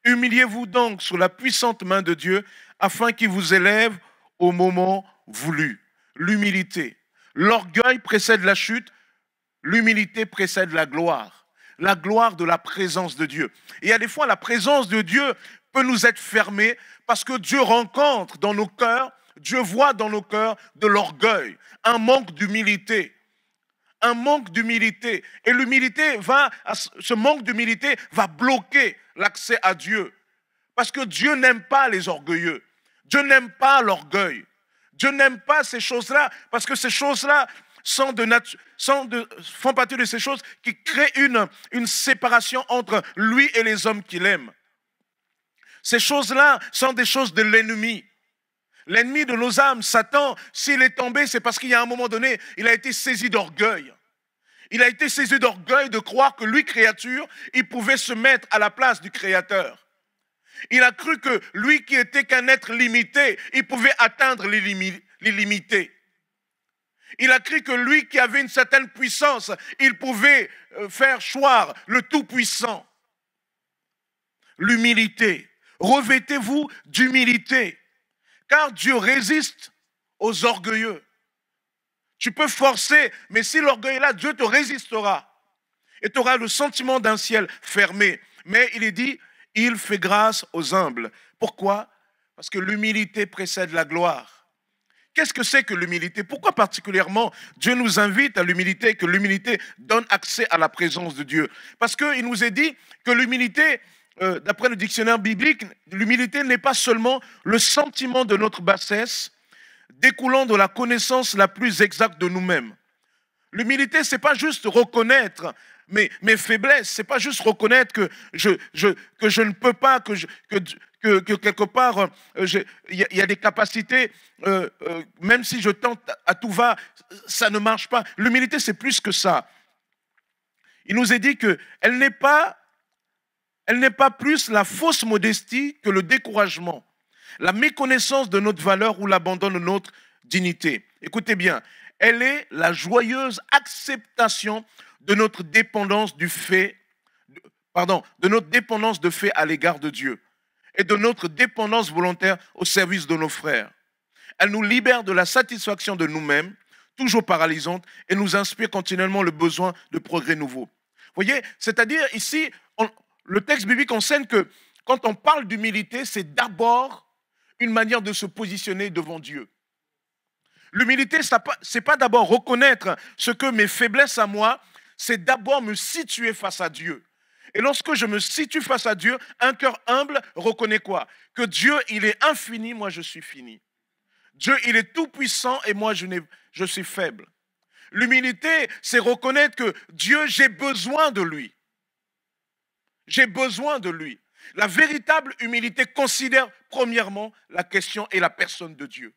Humiliez-vous donc sous la puissante main de Dieu, afin qu'il vous élève au moment voulu. L'humilité. L'orgueil précède la chute, l'humilité précède la gloire de la présence de Dieu. Et il y a des fois, la présence de Dieu peut nous être fermée parce que Dieu rencontre dans nos cœurs, Dieu voit dans nos cœurs de l'orgueil, un manque d'humilité. Un manque d'humilité. Et ce manque d'humilité va bloquer l'accès à Dieu. Parce que Dieu n'aime pas les orgueilleux. Dieu n'aime pas l'orgueil. Dieu n'aime pas ces choses-là parce que ces choses-là font partie de ces choses qui créent une séparation entre lui et les hommes qu'il aime. Ces choses-là sont des choses de l'ennemi. L'ennemi de nos âmes, Satan, s'il est tombé, c'est parce qu'il y a un moment donné, il a été saisi d'orgueil. Il a été saisi d'orgueil de croire que lui, créature, il pouvait se mettre à la place du Créateur. Il a cru que lui qui était qu'un être limité, il pouvait atteindre l'illimité. Il a cru que lui qui avait une certaine puissance, il pouvait faire choir le Tout-Puissant. L'humilité. Revêtez-vous d'humilité, car Dieu résiste aux orgueilleux. Tu peux forcer, mais si l'orgueil est là, Dieu te résistera. Et tu auras le sentiment d'un ciel fermé. Mais il est dit, il fait grâce aux humbles. Pourquoi? Parce que l'humilité précède la gloire. Qu'est-ce que c'est que l'humilité? Pourquoi particulièrement Dieu nous invite à l'humilité et que l'humilité donne accès à la présence de Dieu? Parce qu'il nous est dit que l'humilité, d'après le dictionnaire biblique, l'humilité n'est pas seulement le sentiment de notre bassesse découlant de la connaissance la plus exacte de nous-mêmes. L'humilité, ce n'est pas juste reconnaître mes faiblesses, ce n'est pas juste reconnaître que je ne peux pas, que quelque part, il y a des capacités, même si je tente à tout va, ça ne marche pas. L'humilité, c'est plus que ça. Il nous est dit qu'elle n'est pas plus la fausse modestie que le découragement, la méconnaissance de notre valeur ou l'abandon de notre dignité. Écoutez bien, elle est la joyeuse acceptation de notre dépendance de fait à l'égard de Dieu et de notre dépendance volontaire au service de nos frères. Elle nous libère de la satisfaction de nous-mêmes, toujours paralysante, et nous inspire continuellement le besoin de progrès nouveaux. Vous voyez, c'est-à-dire ici, le texte biblique enseigne que quand on parle d'humilité, c'est d'abord une manière de se positionner devant Dieu. L'humilité, ce n'est pas d'abord reconnaître ce que mes faiblesses à moi, c'est d'abord me situer face à Dieu. Et lorsque je me situe face à Dieu, un cœur humble reconnaît quoi? Que Dieu, il est infini, moi je suis fini. Dieu, il est tout puissant et moi je suis faible. L'humilité, c'est reconnaître que Dieu, j'ai besoin de lui. J'ai besoin de lui. La véritable humilité considère premièrement la question et la personne de Dieu.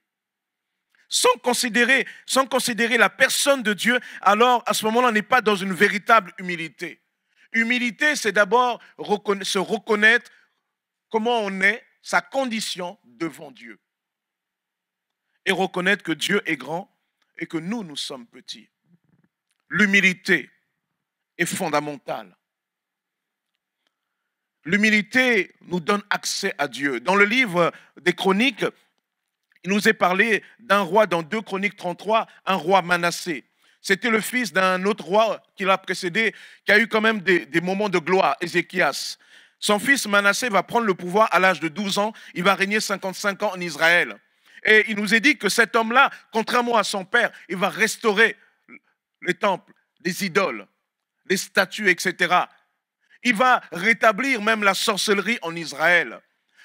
Sans considérer la personne de Dieu, alors à ce moment-là, on n'est pas dans une véritable humilité. Humilité, c'est d'abord se reconnaître comment on est, sa condition devant Dieu. Et reconnaître que Dieu est grand et que nous sommes petits. L'humilité est fondamentale. L'humilité nous donne accès à Dieu. Dans le livre des Chroniques, il nous est parlé d'un roi dans 2 Chroniques 33, un roi Manassé. C'était le fils d'un autre roi qui l'a précédé, qui a eu quand même des moments de gloire, Ézéchias. Son fils Manassé va prendre le pouvoir à l'âge de 12 ans. Il va régner 55 ans en Israël. Et il nous est dit que cet homme-là, contrairement à son père, il va restaurer les temples, les idoles, les statues, etc. Il va rétablir même la sorcellerie en Israël.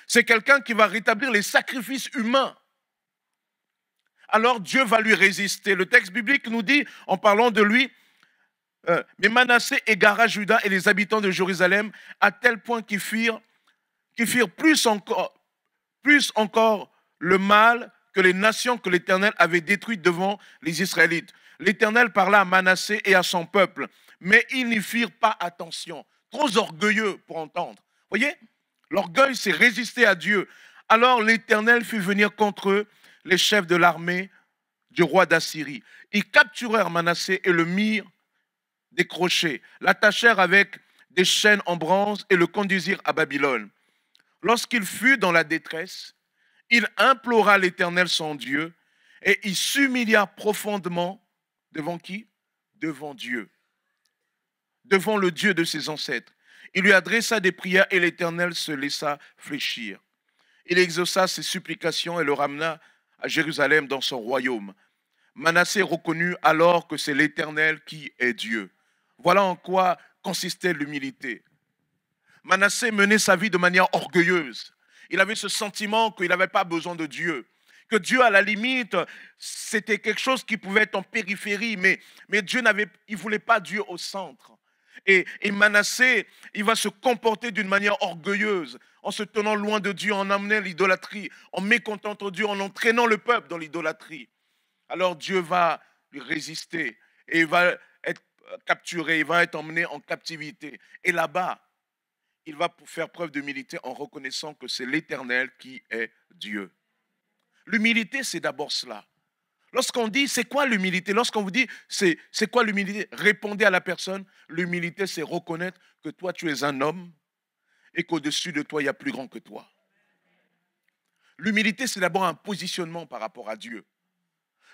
C'est quelqu'un qui va rétablir les sacrifices humains. Alors Dieu va lui résister. Le texte biblique nous dit, en parlant de lui, mais Manassé égara Juda et les habitants de Jérusalem à tel point qu'ils firent plus encore le mal que les nations que l'Éternel avait détruites devant les Israélites. L'Éternel parla à Manassé et à son peuple, mais ils n'y firent pas attention. Trop orgueilleux pour entendre. Vous voyez, l'orgueil, c'est résister à Dieu. Alors l'Éternel fit venir contre eux les chefs de l'armée du roi d'Assyrie. Ils capturèrent Manassé et le mirent des crochets, l'attachèrent avec des chaînes en bronze et le conduisirent à Babylone. Lorsqu'il fut dans la détresse, il implora l'Éternel son Dieu et il s'humilia profondément devant qui? Devant Dieu, devant le Dieu de ses ancêtres. Il lui adressa des prières et l'Éternel se laissa fléchir. Il exauça ses supplications et le ramena à Jérusalem dans son royaume. Manassé reconnut alors que c'est l'Éternel qui est Dieu. Voilà en quoi consistait l'humilité. Manassé menait sa vie de manière orgueilleuse. Il avait ce sentiment qu'il n'avait pas besoin de Dieu. Que Dieu, à la limite, c'était quelque chose qui pouvait être en périphérie, mais Dieu il ne voulait pas Dieu au centre. Et Manassé, il va se comporter d'une manière orgueilleuse, en se tenant loin de Dieu, en amenant l'idolâtrie, en mécontentant Dieu, en entraînant le peuple dans l'idolâtrie. Alors Dieu va lui résister et il va être capturé, il va être emmené en captivité. Et là-bas, il va faire preuve d'humilité en reconnaissant que c'est l'Éternel qui est Dieu. L'humilité, c'est d'abord cela. Lorsqu'on dit, c'est quoi l'humilité? Lorsqu'on vous dit, c'est quoi l'humilité? Répondez à la personne, l'humilité, c'est reconnaître que toi, tu es un homme et qu'au-dessus de toi, il y a plus grand que toi. L'humilité, c'est d'abord un positionnement par rapport à Dieu.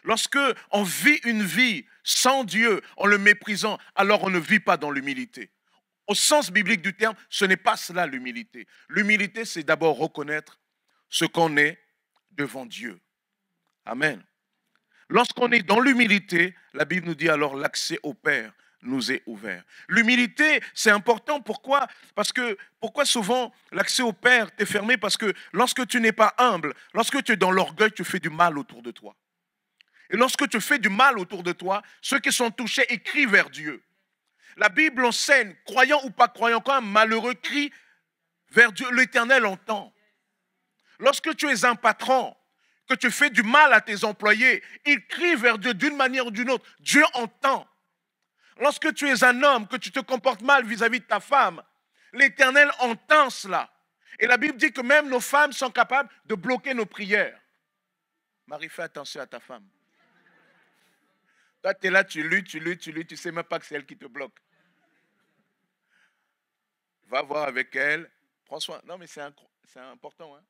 Lorsque on vit une vie sans Dieu, en le méprisant, alors on ne vit pas dans l'humilité. Au sens biblique du terme, ce n'est pas cela l'humilité. L'humilité, c'est d'abord reconnaître ce qu'on est devant Dieu. Amen. Lorsqu'on est dans l'humilité, la Bible nous dit alors l'accès au Père nous est ouvert. L'humilité, c'est important. Pourquoi? Pourquoi souvent l'accès au Père t'est fermé? Parce que lorsque tu n'es pas humble, lorsque tu es dans l'orgueil, tu fais du mal autour de toi. Et lorsque tu fais du mal autour de toi, ceux qui sont touchés crient vers Dieu. La Bible enseigne, croyant ou pas croyant, quand un malheureux crie vers Dieu, l'Éternel entend. Lorsque tu es un patron, que tu fais du mal à tes employés, ils crient vers Dieu d'une manière ou d'une autre. Dieu entend. Lorsque tu es un homme, que tu te comportes mal vis-à-vis de ta femme, l'Éternel entend cela. Et la Bible dit que même nos femmes sont capables de bloquer nos prières. Marie, fais attention à ta femme. Toi, tu es là, tu luttes, tu ne sais même pas que c'est elle qui te bloque. Va voir avec elle, prends soin. Non, mais c'est important. Hein.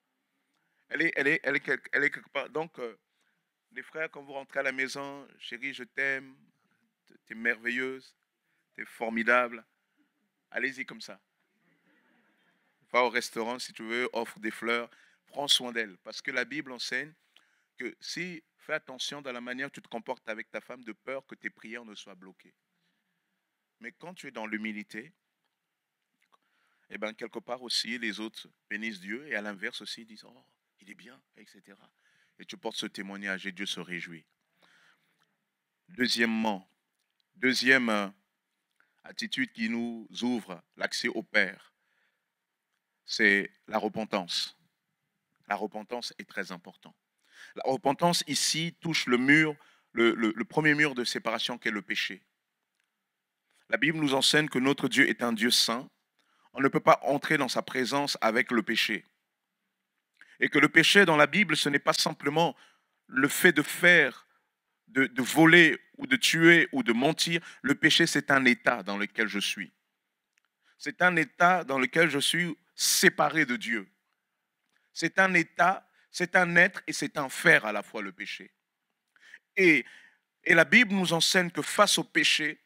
Elle est quelque part. Donc, Les frères, quand vous rentrez à la maison, chérie, je t'aime, tu es merveilleuse, tu es formidable. Allez-y comme ça. Va au restaurant si tu veux, offre des fleurs, prends soin d'elle. Parce que la Bible enseigne que si, fais attention dans la manière que tu te comportes avec ta femme, de peur que tes prières ne soient bloquées. Mais quand tu es dans l'humilité, eh bien, quelque part aussi, les autres bénissent Dieu et à l'inverse aussi, ils disent « Oh, il est bien », etc. Et tu portes ce témoignage et Dieu se réjouit. Deuxième attitude qui nous ouvre l'accès au Père, c'est la repentance. La repentance est très importante. La repentance ici touche le mur, le premier mur de séparation qu'est le péché. La Bible nous enseigne que notre Dieu est un Dieu saint. On ne peut pas entrer dans sa présence avec le péché. Et que le péché dans la Bible, ce n'est pas simplement le fait de faire, de voler ou de tuer ou de mentir. Le péché, c'est un état dans lequel je suis. C'est un état dans lequel je suis séparé de Dieu. C'est un état, c'est un être et c'est un faire à la fois le péché. Et la Bible nous enseigne que face au péché,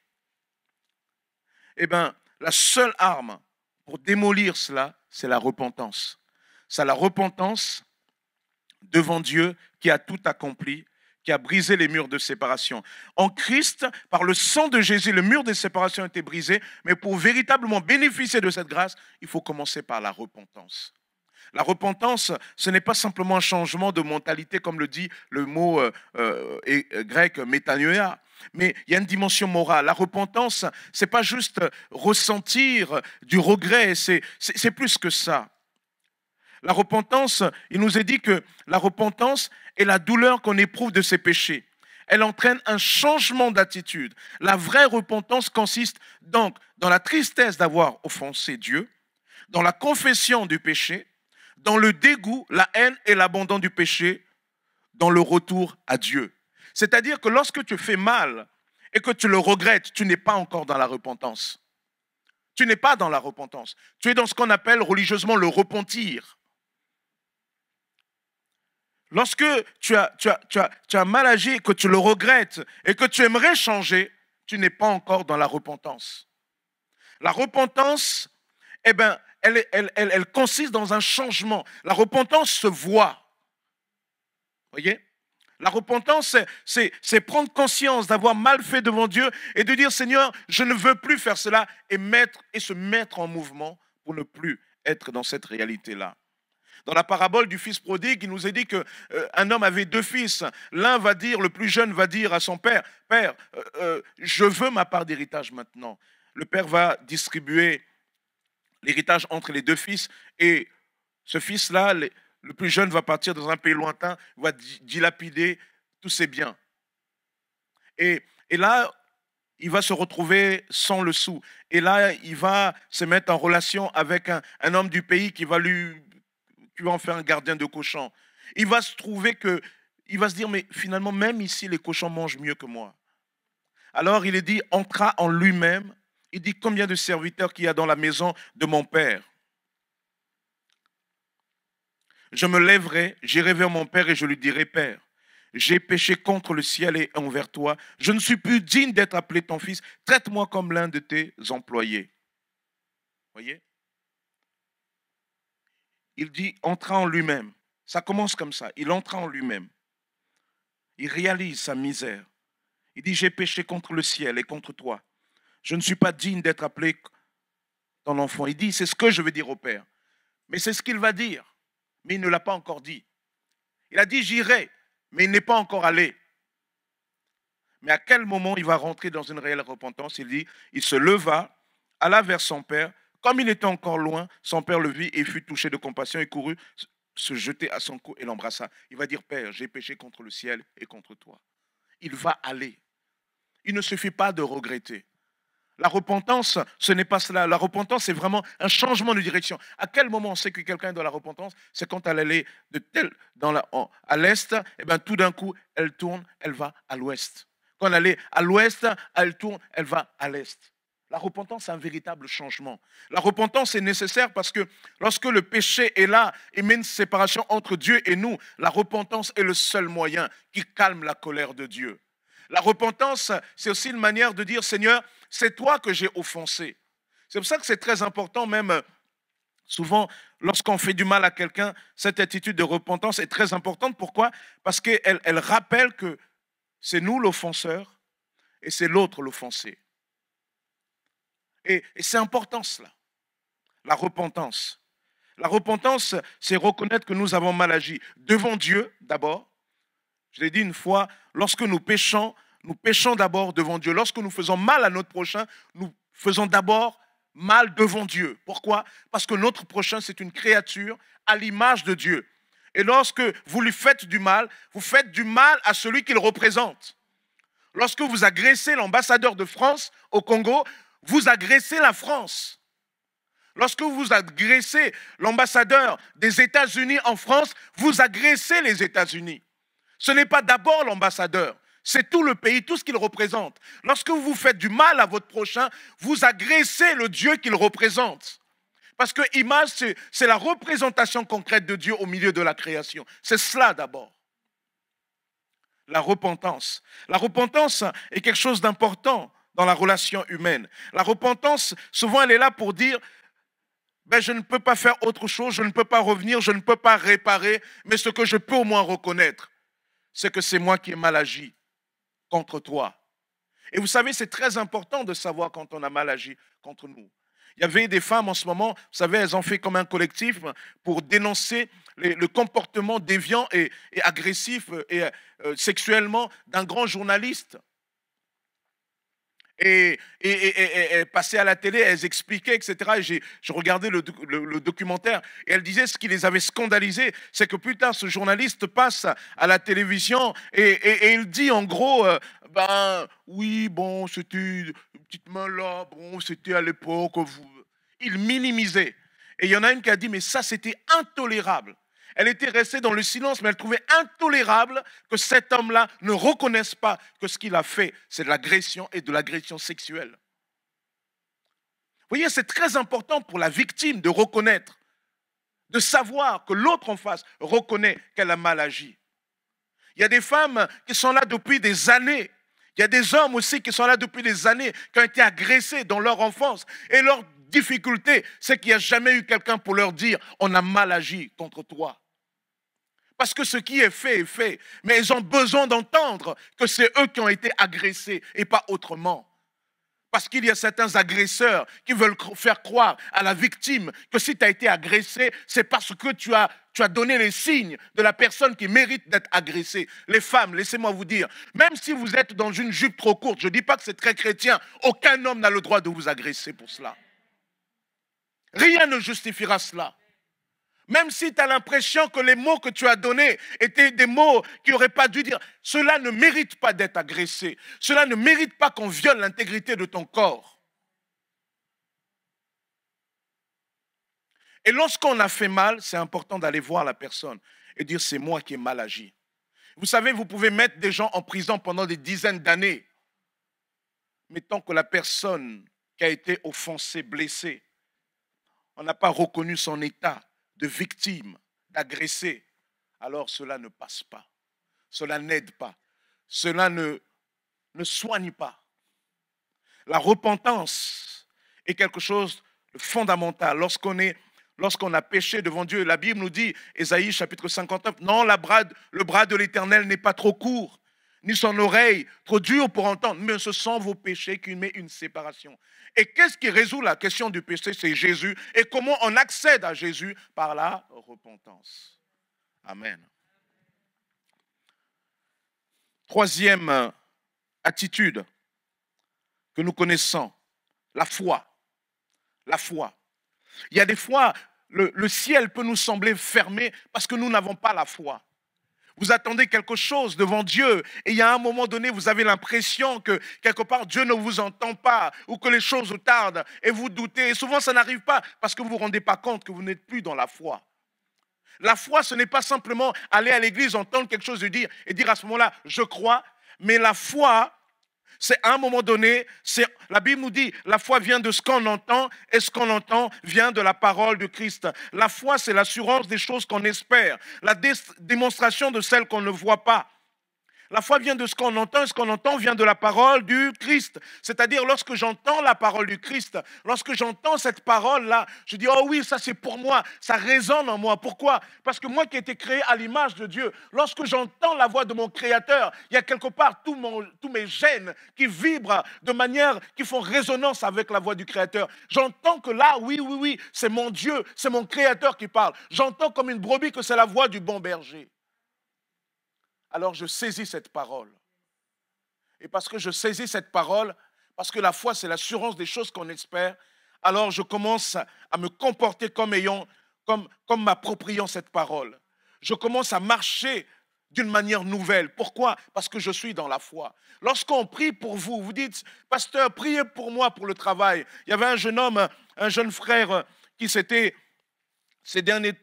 eh bien, la seule arme pour démolir cela, c'est la repentance. C'est la repentance devant Dieu qui a tout accompli, qui a brisé les murs de séparation. En Christ, par le sang de Jésus, le mur de séparation a été brisé, mais pour véritablement bénéficier de cette grâce, il faut commencer par la repentance. La repentance, ce n'est pas simplement un changement de mentalité, comme le dit le mot grec métanoïa, mais il y a une dimension morale. La repentance, ce n'est pas juste ressentir du regret, c'est plus que ça. La repentance, il nous est dit que la repentance est la douleur qu'on éprouve de ses péchés. Elle entraîne un changement d'attitude. La vraie repentance consiste donc dans la tristesse d'avoir offensé Dieu, dans la confession du péché, dans le dégoût, la haine et l'abandon du péché, dans le retour à Dieu. C'est-à-dire que lorsque tu fais mal et que tu le regrettes, tu n'es pas encore dans la repentance. Tu n'es pas dans la repentance. Tu es dans ce qu'on appelle religieusement le repentir. Lorsque tu as mal agi et que tu le regrettes et que tu aimerais changer, tu n'es pas encore dans la repentance. La repentance, eh bien, elle consiste dans un changement. La repentance se voit. Voyez ? La repentance, c'est prendre conscience d'avoir mal fait devant Dieu et de dire, Seigneur, je ne veux plus faire cela et se mettre en mouvement pour ne plus être dans cette réalité-là. Dans la parabole du fils prodigue, il nous est dit qu'un homme avait deux fils. L'un va dire, le plus jeune va dire à son père, « Père, je veux ma part d'héritage maintenant. » Le père va distribuer l'héritage entre les deux fils et ce fils-là, le plus jeune va partir dans un pays lointain, va dilapider tous ses biens. Et là, il va se retrouver sans le sou. Et là, il va se mettre en relation avec un homme du pays qui va en faire un gardien de cochons. Il va se trouver il va se dire, mais finalement, même ici, les cochons mangent mieux que moi. Alors, il est dit, entra en lui-même. Il dit, combien de serviteurs qu'il y a dans la maison de mon père? Je me lèverai, j'irai vers mon père et je lui dirai, Père, j'ai péché contre le ciel et envers toi. Je ne suis plus digne d'être appelé ton fils. Traite-moi comme l'un de tes employés. Voyez? Il dit, entra en lui-même. Ça commence comme ça. Il entra en lui-même. Il réalise sa misère. Il dit, j'ai péché contre le ciel et contre toi. Je ne suis pas digne d'être appelé ton enfant. Il dit, c'est ce que je vais dire au Père. Mais c'est ce qu'il va dire. Mais il ne l'a pas encore dit. Il a dit, j'irai, mais il n'est pas encore allé. Mais à quel moment il va rentrer dans une réelle repentance? Il dit, il se leva, alla vers son père. Comme il était encore loin, son père le vit et fut touché de compassion et courut se jeter à son cou et l'embrassa. Il va dire, Père, j'ai péché contre le ciel et contre toi. Il va aller. Il ne suffit pas de regretter. La repentance, ce n'est pas cela. La repentance, c'est vraiment un changement de direction. À quel moment on sait que quelqu'un est dans la repentance? C'est quand elle allait à l'est, et bien tout d'un coup, elle tourne, elle va à l'ouest. Quand elle allait à l'ouest, elle tourne, elle va à l'est. La repentance, c'est un véritable changement. La repentance est nécessaire parce que lorsque le péché est là et met une séparation entre Dieu et nous, la repentance est le seul moyen qui calme la colère de Dieu. La repentance, c'est aussi une manière de dire, Seigneur, c'est toi que j'ai offensé. C'est pour ça que c'est très important, même souvent, lorsqu'on fait du mal à quelqu'un, cette attitude de repentance est très importante. Pourquoi? Parce qu'elle rappelle que c'est nous l'offenseur et c'est l'autre l'offensé. Et c'est important cela, la repentance. La repentance, c'est reconnaître que nous avons mal agi devant Dieu d'abord. Je l'ai dit une fois, lorsque nous péchons d'abord devant Dieu. Lorsque nous faisons mal à notre prochain, nous faisons d'abord mal devant Dieu. Pourquoi? Parce que notre prochain, c'est une créature à l'image de Dieu. Et lorsque vous lui faites du mal, vous faites du mal à celui qu'il représente. Lorsque vous agressez l'ambassadeur de France au Congo, vous agressez la France. Lorsque vous agressez l'ambassadeur des États-Unis en France, vous agressez les États-Unis. Ce n'est pas d'abord l'ambassadeur, c'est tout le pays, tout ce qu'il représente. Lorsque vous faites du mal à votre prochain, vous agressez le Dieu qu'il représente. Parce que image, c'est la représentation concrète de Dieu au milieu de la création. C'est cela d'abord. La repentance. La repentance est quelque chose d'important dans la relation humaine. La repentance, souvent, elle est là pour dire je ne peux pas faire autre chose, je ne peux pas revenir, je ne peux pas réparer, mais ce que je peux au moins reconnaître, c'est que c'est moi qui ai mal agi contre toi. Et vous savez, c'est très important de savoir quand on a mal agi contre nous. Il y avait des femmes en ce moment, vous savez, elles ont fait comme un collectif pour dénoncer le comportement déviant et agressif et sexuellement d'un grand journaliste. Et passaient à la télé, elles expliquaient, etc. Et je regardais le documentaire et elles disaient ce qui les avait scandalisés, c'est que plus tard ce journaliste passe à la télévision et il dit en gros, oui, bon, c'était une petite main là, bon, c'était à l'époque, il minimisait. Et il y en a une qui a dit, mais ça c'était intolérable. Elle était restée dans le silence, mais elle trouvait intolérable que cet homme-là ne reconnaisse pas que ce qu'il a fait, c'est de l'agression et de l'agression sexuelle. Vous voyez, c'est très important pour la victime de reconnaître, de savoir que l'autre en face reconnaît qu'elle a mal agi. Il y a des femmes qui sont là depuis des années. Il y a des hommes aussi qui sont là depuis des années, qui ont été agressés dans leur enfance. Et leur difficulté, c'est qu'il n'y a jamais eu quelqu'un pour leur dire « on a mal agi contre toi ». Parce que ce qui est fait, mais ils ont besoin d'entendre que c'est eux qui ont été agressés et pas autrement. Parce qu'il y a certains agresseurs qui veulent faire croire à la victime que si tu as été agressé, c'est parce que tu as donné les signes de la personne qui mérite d'être agressée. Les femmes, laissez-moi vous dire, même si vous êtes dans une jupe trop courte, je ne dis pas que c'est très chrétien, aucun homme n'a le droit de vous agresser pour cela. Rien ne justifiera cela. Même si tu as l'impression que les mots que tu as donnés étaient des mots qui n'auraient pas dû dire, cela ne mérite pas d'être agressé. Cela ne mérite pas qu'on viole l'intégrité de ton corps. Et lorsqu'on a fait mal, c'est important d'aller voir la personne et dire, c'est moi qui ai mal agi. Vous savez, vous pouvez mettre des gens en prison pendant des dizaines d'années. Mais tant que la personne qui a été offensée, blessée, on n'a pas reconnu son état de victime, d'agressé, alors cela ne passe pas. Cela n'aide pas. Cela ne soigne pas. La repentance est quelque chose de fondamental. Lorsqu'on a péché devant Dieu, la Bible nous dit, Ésaïe chapitre 59, non, le bras de l'Éternel n'est pas trop court, ni son oreille trop dure pour entendre, mais ce sont vos péchés qui mettent une séparation. Et qu'est-ce qui résout la question du péché? C'est Jésus. Et comment on accède à Jésus? Par la repentance. Amen. Troisième attitude que nous connaissons, la foi. La foi. Il y a des fois, le ciel peut nous sembler fermé parce que nous n'avons pas la foi. Vous attendez quelque chose devant Dieu et il y a un moment donné, vous avez l'impression que quelque part Dieu ne vous entend pas ou que les choses tardent et vous doutez. Et souvent, ça n'arrive pas parce que vous ne vous rendez pas compte que vous n'êtes plus dans la foi. La foi, ce n'est pas simplement aller à l'église, entendre quelque chose et dire à ce moment-là, je crois. Mais la foi, C'est à un moment donné, la Bible nous dit, la foi vient de ce qu'on entend, et ce qu'on entend vient de la parole de Christ. La foi, c'est l'assurance des choses qu'on espère, la démonstration de celles qu'on ne voit pas. La foi vient de ce qu'on entend, et ce qu'on entend vient de la parole du Christ. C'est-à-dire, lorsque j'entends la parole du Christ, lorsque j'entends cette parole-là, je dis, oh oui, ça c'est pour moi, ça résonne en moi. Pourquoi? Parce que moi qui ai été créé à l'image de Dieu, lorsque j'entends la voix de mon Créateur, il y a quelque part tous mes gènes qui vibrent de manière, qui font résonance avec la voix du Créateur. J'entends que là, oui, c'est mon Dieu, c'est mon Créateur qui parle. J'entends comme une brebis que c'est la voix du bon berger. Alors je saisis cette parole. Et parce que je saisis cette parole, parce que la foi c'est l'assurance des choses qu'on espère, alors je commence à me comporter comme m'appropriant cette parole. Je commence à marcher d'une manière nouvelle. Pourquoi? Parce que je suis dans la foi. Lorsqu'on prie pour vous, vous dites, pasteur, priez pour moi pour le travail. Il y avait un jeune homme, un jeune frère qui s'était ces dernières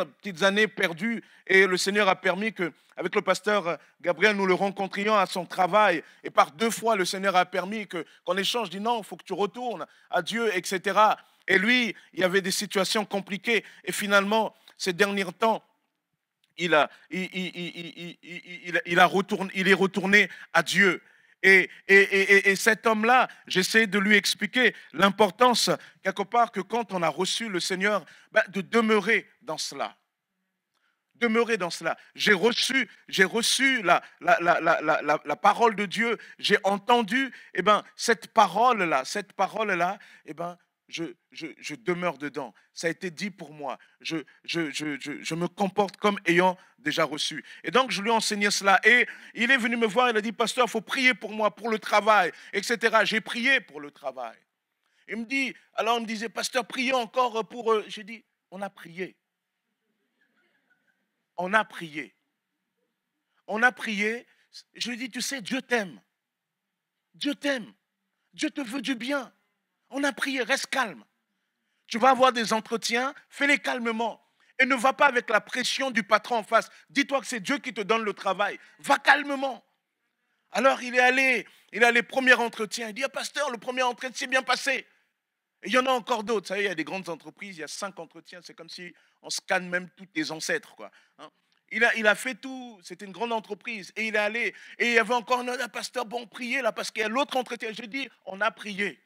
petites années perdues, et le Seigneur a permis qu'avec le pasteur Gabriel, nous le rencontrions à son travail, et par 2 fois, le Seigneur a permis qu'on échange, dit non, il faut que tu retournes à Dieu, etc. Et lui, il y avait des situations compliquées, et finalement, ces derniers temps, il est retourné à Dieu. Et cet homme-là, j'essaie de lui expliquer l'importance, quelque part, que quand on a reçu le Seigneur, de demeurer dans cela. Demeurer dans cela. J'ai reçu la parole de Dieu, j'ai entendu, cette parole-là, je demeure dedans. Ça a été dit pour moi. Je me comporte comme ayant déjà reçu. Et donc, je lui ai enseigné cela. Et il est venu me voir, il a dit, pasteur, il faut prier pour moi, pour le travail, etc. J'ai prié pour le travail. Il me disait, pasteur, priez encore pour eux. J'ai dit, on a prié. On a prié. On a prié. Je lui ai dit, tu sais, Dieu t'aime. Dieu t'aime. Dieu te veut du bien. On a prié, reste calme. Tu vas avoir des entretiens, fais-les calmement. Et ne va pas avec la pression du patron en face. Dis-toi que c'est Dieu qui te donne le travail. Va calmement. Alors il est allé premier entretien. Il dit, pasteur, le premier entretien s'est bien passé. Et il y en a encore d'autres. Vous savez, il y a des grandes entreprises, il y a 5 entretiens. C'est comme si on scanne même tous tes ancêtres, quoi. Il a fait tout, c'était une grande entreprise. Et il est allé, et il y avait encore un autre, pasteur, bon, priez là, parce qu'il y a l'autre entretien. J'ai dit, on a prié.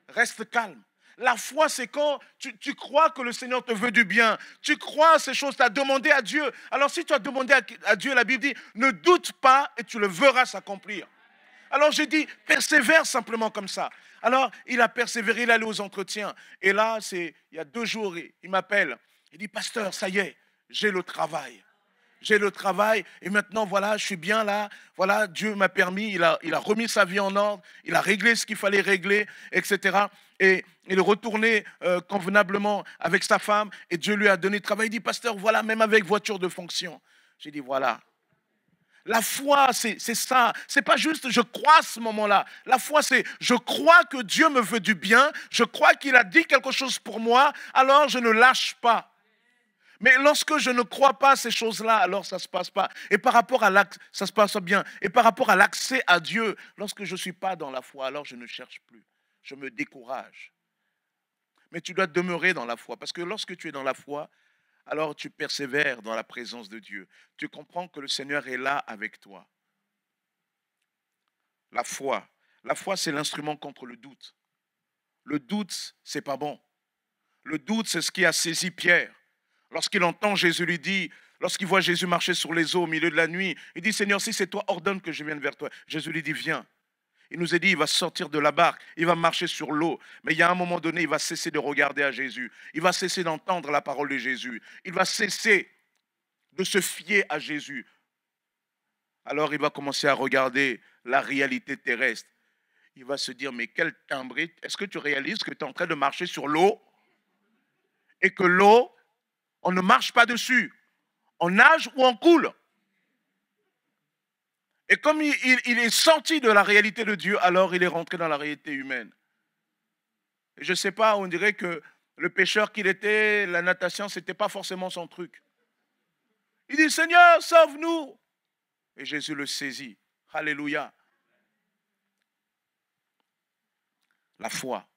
Reste calme. La foi, c'est quand tu crois que le Seigneur te veut du bien. Tu crois à ces choses, tu as demandé à Dieu. Alors si tu as demandé à Dieu, la Bible dit, ne doute pas et tu le verras s'accomplir. Alors j'ai dit, persévère simplement comme ça. Alors il a persévéré, il est allé aux entretiens. Et là, il y a 2 jours, il m'appelle. Il dit, pasteur, ça y est, j'ai le travail. J'ai le travail et maintenant, voilà, je suis bien là. Voilà, Dieu m'a permis, il a remis sa vie en ordre, il a réglé ce qu'il fallait régler, etc. Et il est retourné convenablement avec sa femme et Dieu lui a donné le travail. Il dit, pasteur, voilà, même avec voiture de fonction. J'ai dit, voilà. La foi, c'est ça. C'est pas juste je crois à ce moment-là. La foi, c'est je crois que Dieu me veut du bien. Je crois qu'il a dit quelque chose pour moi. Alors je ne lâche pas. Mais lorsque je ne crois pas à ces choses-là, alors ça ne se passe pas. Et par rapport à ça se passe bien. Et par rapport à l'accès à Dieu, lorsque je ne suis pas dans la foi, alors je ne cherche plus. Je me décourage. Mais tu dois demeurer dans la foi. Parce que lorsque tu es dans la foi, alors tu persévères dans la présence de Dieu. Tu comprends que le Seigneur est là avec toi. La foi. La foi, c'est l'instrument contre le doute. Le doute, c'est pas bon. Le doute, c'est ce qui a saisi Pierre. Lorsqu'il entend Jésus lui dit, lorsqu'il voit Jésus marcher sur les eaux au milieu de la nuit, il dit, Seigneur, si c'est toi, ordonne que je vienne vers toi. Jésus lui dit, viens. Il nous a dit, il va sortir de la barque, il va marcher sur l'eau. Mais il y a un moment donné, il va cesser de regarder à Jésus. Il va cesser d'entendre la parole de Jésus. Il va cesser de se fier à Jésus. Alors il va commencer à regarder la réalité terrestre. Il va se dire, mais quel timbré, est-ce que tu réalises que tu es en train de marcher sur l'eau et que l'eau, on ne marche pas dessus. On nage ou on coule. Et comme il est sorti de la réalité de Dieu, alors il est rentré dans la réalité humaine. Et je ne sais pas, on dirait que le pêcheur qu'il était, la natation, ce n'était pas forcément son truc. Il dit, Seigneur, sauve-nous. Et Jésus le saisit. Alléluia. La foi.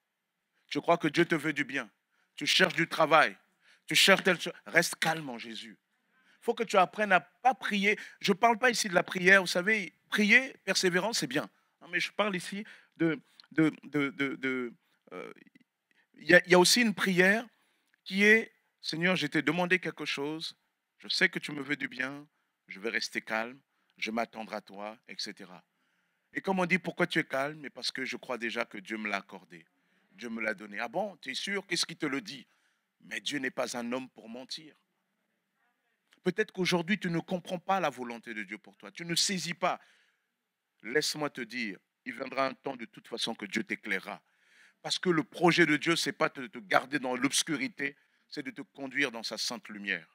Tu crois que Dieu te veut du bien. Tu cherches du travail. Tu cherches telle chose. Reste calme en Jésus. Il faut que tu apprennes à ne pas prier. Je ne parle pas ici de la prière. Vous savez, prier, persévérance, c'est bien. Non, mais je parle ici de... Il y a aussi une prière qui est, Seigneur, je t'ai demandé quelque chose. Je sais que tu me veux du bien. Je vais rester calme. Je m'attendre à toi, etc. Et comme on dit, pourquoi tu es calme? Mais parce que je crois déjà que Dieu me l'a accordé. Dieu me l'a donné. Ah bon, tu es sûr? Qu'est-ce qui te le dit? Mais Dieu n'est pas un homme pour mentir. Peut-être qu'aujourd'hui, tu ne comprends pas la volonté de Dieu pour toi. Tu ne saisis pas. Laisse-moi te dire, il viendra un temps de toute façon que Dieu t'éclairera. Parce que le projet de Dieu, ce n'est pas de te garder dans l'obscurité, c'est de te conduire dans sa sainte lumière.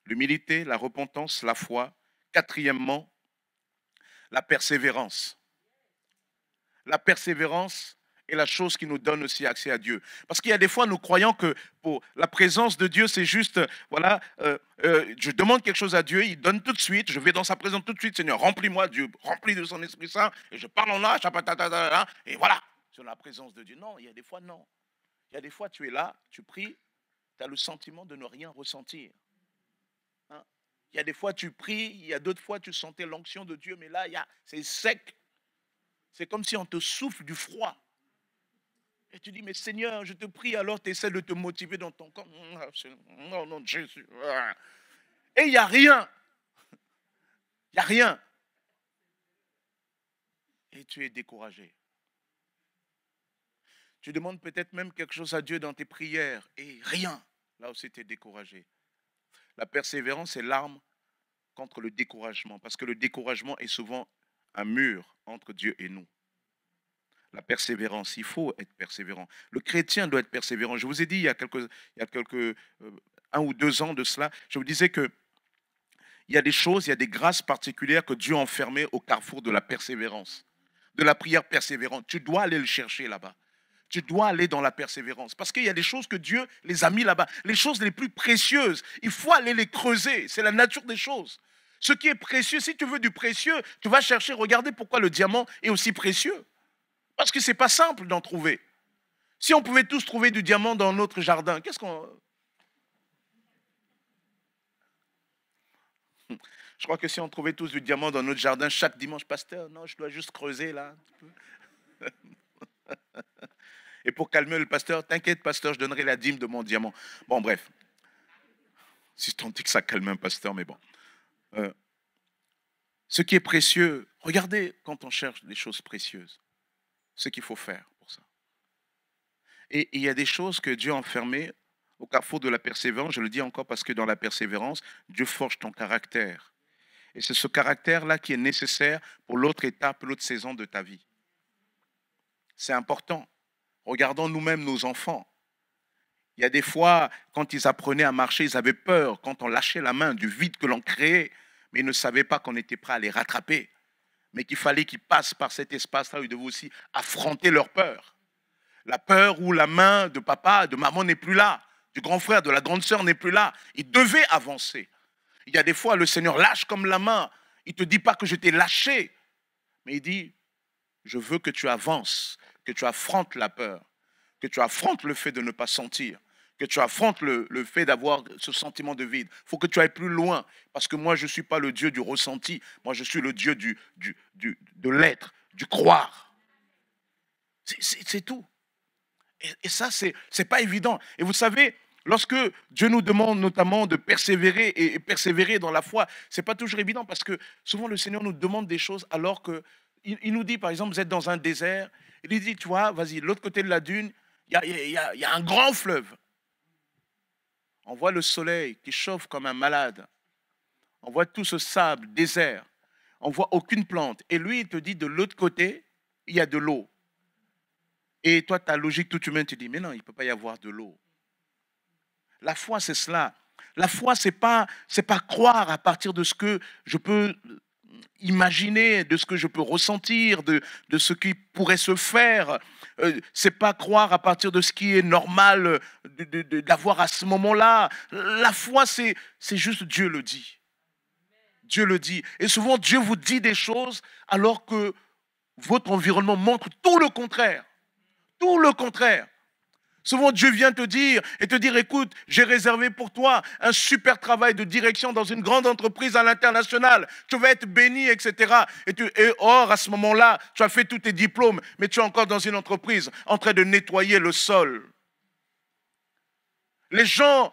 L'humilité, la repentance, la foi. Quatrièmement, la persévérance. La persévérance est la chose qui nous donne aussi accès à Dieu. Parce qu'il y a des fois, nous croyons que pour la présence de Dieu, c'est juste, voilà, je demande quelque chose à Dieu, il donne tout de suite, je vais dans sa présence tout de suite, Seigneur, remplis-moi, Dieu, remplis de son Esprit Saint, et je parle en là, et voilà, sur la présence de Dieu. Non, il y a des fois, non. Il y a des fois, tu es là, tu pries, tu as le sentiment de ne rien ressentir. Hein? Il y a des fois, tu pries, il y a d'autres fois, tu sentais l'onction de Dieu, mais là, c'est sec. C'est comme si on te souffle du froid. Et tu dis, mais Seigneur, je te prie, alors tu essaies de te motiver dans ton corps. Non, non, Jésus. Et il n'y a rien. Il n'y a rien. Et tu es découragé. Tu demandes peut-être même quelque chose à Dieu dans tes prières et rien. Là aussi, tu es découragé. La persévérance est l'arme contre le découragement. Parce que le découragement est souvent un mur entre Dieu et nous. La persévérance, il faut être persévérant. Le chrétien doit être persévérant. Je vous ai dit il y a un ou 2 ans de cela, je vous disais que il y a des choses, il y a des grâces particulières que Dieu a enfermées au carrefour de la persévérance, de la prière persévérante. Tu dois aller le chercher là-bas. Tu dois aller dans la persévérance. Parce qu'il y a des choses que Dieu les a mis là-bas. Les choses les plus précieuses, il faut aller les creuser. C'est la nature des choses. Ce qui est précieux, si tu veux du précieux, tu vas chercher, regardez pourquoi le diamant est aussi précieux. Parce que ce n'est pas simple d'en trouver. Si on pouvait tous trouver du diamant dans notre jardin, qu'est-ce qu'on... Je crois que si on trouvait tous du diamant dans notre jardin chaque dimanche, pasteur, non, je dois juste creuser là. Et pour calmer le pasteur, t'inquiète pasteur, je donnerai la dîme de mon diamant. Bon, bref. Si tant est que ça calme un pasteur, mais bon. Ce qui est précieux, regardez quand on cherche des choses précieuses. Ce qu'il faut faire pour ça. Et il y a des choses que Dieu a enfermées au carrefour de la persévérance. Je le dis encore parce que dans la persévérance, Dieu forge ton caractère. Et c'est ce caractère-là qui est nécessaire pour l'autre étape, l'autre saison de ta vie. C'est important. Regardons nous-mêmes nos enfants. Il y a des fois, quand ils apprenaient à marcher, ils avaient peur quand on lâchait la main du vide que l'on créait, mais ils ne savaient pas qu'on était prêt à les rattraper. Mais qu'il fallait qu'ils passent par cet espace-là où ils devaient aussi affronter leur peur. La peur où la main de papa, de maman n'est plus là, du grand frère, de la grande sœur n'est plus là. Ils devaient avancer. Il y a des fois, le Seigneur lâche comme la main. Il ne te dit pas que je t'ai lâché, mais il dit, je veux que tu avances, que tu affrontes la peur, que tu affrontes le fait de ne pas sentir, que tu affrontes le fait d'avoir ce sentiment de vide. Il faut que tu ailles plus loin, parce que moi, je ne suis pas le Dieu du ressenti. Moi, je suis le Dieu de l'être, du croire. C'est tout. Et ça, c'est pas évident. Et vous savez, lorsque Dieu nous demande notamment de persévérer et persévérer dans la foi, ce n'est pas toujours évident, parce que souvent, le Seigneur nous demande des choses alors qu'il nous dit, par exemple, vous êtes dans un désert, il dit, tu vois, vas-y, de l'autre côté de la dune, il y a un grand fleuve. On voit le soleil qui chauffe comme un malade. On voit tout ce sable, désert. On ne voit aucune plante. Et lui, il te dit, de l'autre côté, il y a de l'eau. Et toi, ta logique toute humaine te dit, mais non, il ne peut pas y avoir de l'eau. La foi, c'est cela. La foi, ce n'est pas croire à partir de ce que je peux imaginer, de ce que je peux ressentir, de ce qui pourrait se faire. C'est pas croire à partir de ce qui est normal d'avoir à ce moment-là. La foi, c'est juste Dieu le dit. Dieu le dit. Et souvent, Dieu vous dit des choses alors que votre environnement montre tout le contraire. Tout le contraire. Souvent, Dieu vient te dire et te dire, écoute, j'ai réservé pour toi un super travail de direction dans une grande entreprise à l'international. Tu vas être béni, etc. Or, à ce moment-là, tu as fait tous tes diplômes, mais tu es encore dans une entreprise en train de nettoyer le sol. Les gens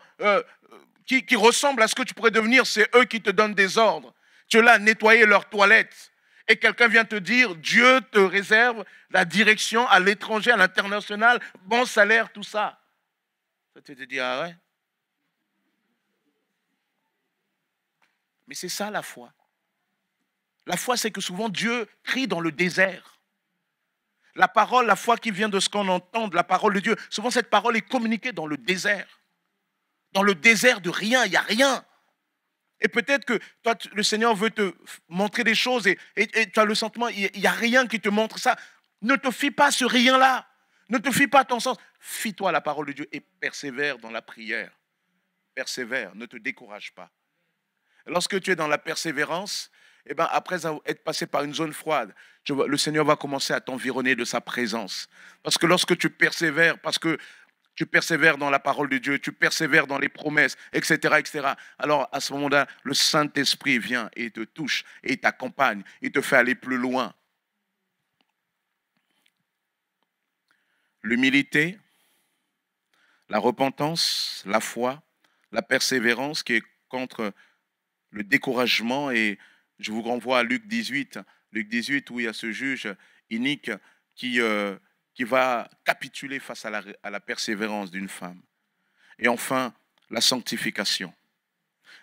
qui ressemblent à ce que tu pourrais devenir, c'est eux qui te donnent des ordres. Tu es là à nettoyer leurs toilettes. Et quelqu'un vient te dire, Dieu te réserve la direction à l'étranger, à l'international, bon salaire, tout ça. Tu te dis, ah ouais. Mais c'est ça la foi. La foi, c'est que souvent Dieu crie dans le désert. La parole, la foi qui vient de ce qu'on entend, de la parole de Dieu, souvent cette parole est communiquée dans le désert. Dans le désert de rien, il n'y a rien. Et peut-être que toi, le Seigneur veut te montrer des choses et tu as le sentiment, il n'y a rien qui te montre ça. Ne te fie pas à ce rien-là. Ne te fie pas à ton sens. Fie-toi à la parole de Dieu et persévère dans la prière. Persévère, ne te décourage pas. Lorsque tu es dans la persévérance, eh ben, après être passé par une zone froide, le Seigneur va commencer à t'environner de sa présence. Parce que lorsque tu persévères, parce que tu persévères dans la parole de Dieu, tu persévères dans les promesses, etc., etc. Alors, à ce moment-là, le Saint-Esprit vient et te touche, et t'accompagne, il te fait aller plus loin. L'humilité, la repentance, la foi, la persévérance qui est contre le découragement. Et je vous renvoie à Luc 18, où il y a ce juge inique qui va capituler face à la persévérance d'une femme. Et enfin, la sanctification.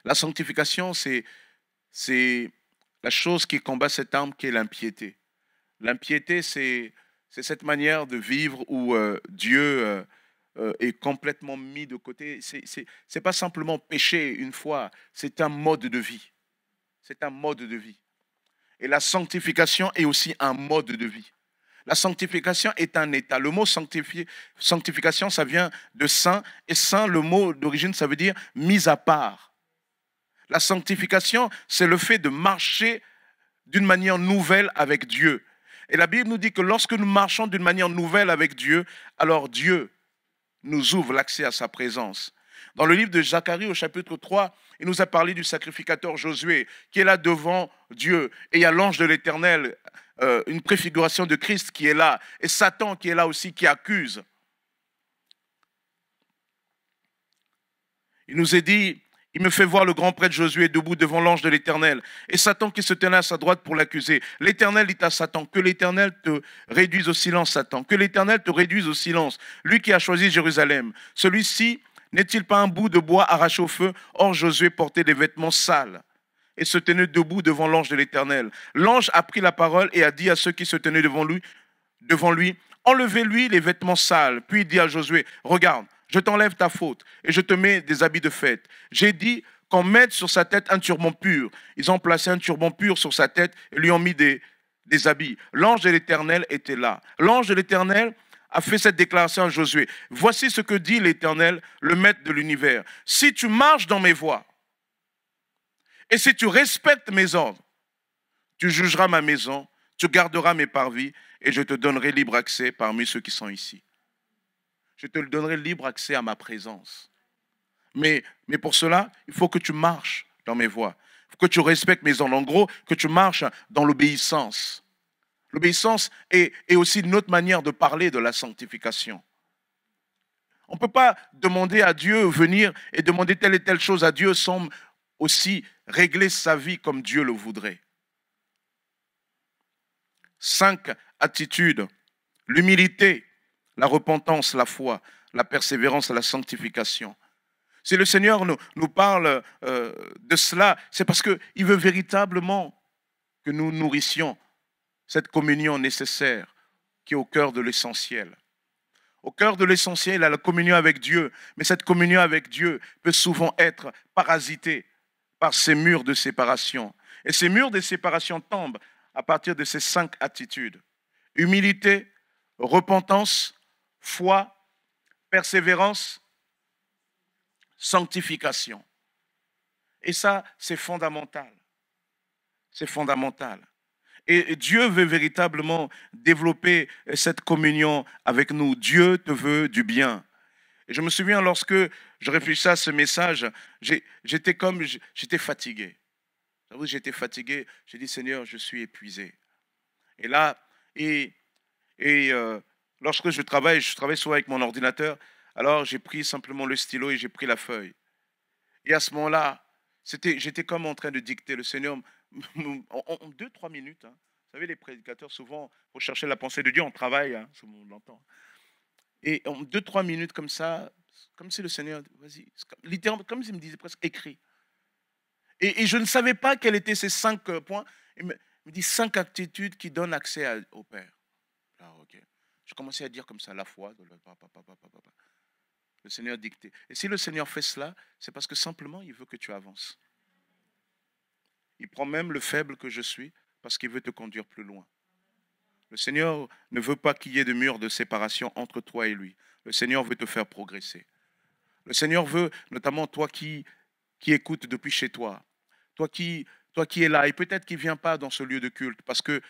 La sanctification, c'est la chose qui combat cette arme qui est l'impiété. L'impiété, c'est cette manière de vivre où Dieu est complètement mis de côté. C'est pas simplement pécher une fois, c'est un mode de vie. C'est un mode de vie. Et la sanctification est aussi un mode de vie. La sanctification est un état. Le mot sanctification, ça vient de saint. Et saint, le mot d'origine, ça veut dire mis à part. La sanctification, c'est le fait de marcher d'une manière nouvelle avec Dieu. Et la Bible nous dit que lorsque nous marchons d'une manière nouvelle avec Dieu, alors Dieu nous ouvre l'accès à sa présence. Dans le livre de Zacharie, au chapitre 3, il nous a parlé du sacrificateur Josué, qui est là devant Dieu. Et il y a l'ange de l'Éternel, une préfiguration de Christ qui est là, et Satan qui est là aussi, qui accuse. Il nous est dit, il me fait voir le grand prêtre Josué debout devant l'ange de l'Éternel, et Satan qui se tenait à sa droite pour l'accuser. L'Éternel dit à Satan, que l'Éternel te réduise au silence, Satan, que l'Éternel te réduise au silence, lui qui a choisi Jérusalem. Celui-ci n'est-il pas un bout de bois arraché au feu? Or Josué portait des vêtements sales et se tenait debout devant l'ange de l'Éternel. L'ange a pris la parole et a dit à ceux qui se tenaient devant lui, enlevez-lui les vêtements sales. Puis il dit à Josué, regarde, je t'enlève ta faute et je te mets des habits de fête. J'ai dit qu'on mette sur sa tête un turban pur. Ils ont placé un turban pur sur sa tête et lui ont mis des habits. L'ange de l'Éternel était là. L'ange de l'Éternel a fait cette déclaration à Josué. Voici ce que dit l'Éternel, le maître de l'univers. Si tu marches dans mes voies, et si tu respectes mes ordres, tu jugeras ma maison, tu garderas mes parvis, et je te donnerai libre accès parmi ceux qui sont ici. Je te donnerai libre accès à ma présence. Mais pour cela, il faut que tu marches dans mes voies. Il faut que tu respectes mes ordres. En gros, que tu marches dans l'obéissance. L'obéissance est aussi une autre manière de parler de la sanctification. On ne peut pas demander à Dieu, venir et demander telle et telle chose à Dieu sans aussi régler sa vie comme Dieu le voudrait. 5 attitudes: l'humilité, la repentance, la foi, la persévérance, la sanctification. Si le Seigneur nous parle de cela, c'est parce qu'il veut véritablement que nous nourrissions cette communion nécessaire qui est au cœur de l'essentiel. Au cœur de l'essentiel, il y a la communion avec Dieu, mais cette communion avec Dieu peut souvent être parasitée par ces murs de séparation. Et ces murs de séparation tombent à partir de ces 5 attitudes. Humilité, repentance, foi, persévérance, sanctification. Et ça, c'est fondamental. C'est fondamental. Et Dieu veut véritablement développer cette communion avec nous. Dieu te veut du bien. Et je me souviens, lorsque je réfléchissais à ce message, j'étais fatigué. J'avoue, j'étais fatigué. J'ai dit, Seigneur, je suis épuisé. Et là, lorsque je travaille souvent avec mon ordinateur, alors j'ai pris simplement le stylo et j'ai pris la feuille. Et à ce moment-là, j'étais comme en train de dicter. Le Seigneur, en 2-3 minutes, hein, vous savez, les prédicateurs, souvent, pour chercher la pensée de Dieu, on travaille, hein, tout le monde l'entend. Et en 2-3 minutes comme ça, comme si le Seigneur, vas-y, littéralement, comme s'il me disait presque, écrit. Et je ne savais pas quels étaient ces 5 points. Il me dit 5 attitudes qui donnent accès au Père. Ah, ok. Je commençais à dire comme ça, la foi. Le Seigneur dictait. Et si le Seigneur fait cela, c'est parce que simplement, il veut que tu avances. Il prend même le faible que je suis parce qu'il veut te conduire plus loin. Le Seigneur ne veut pas qu'il y ait de mur de séparation entre toi et lui. Le Seigneur veut te faire progresser. Le Seigneur veut, notamment toi qui écoutes depuis chez toi, toi qui es là et peut-être qui ne viens pas dans ce lieu de culte parce que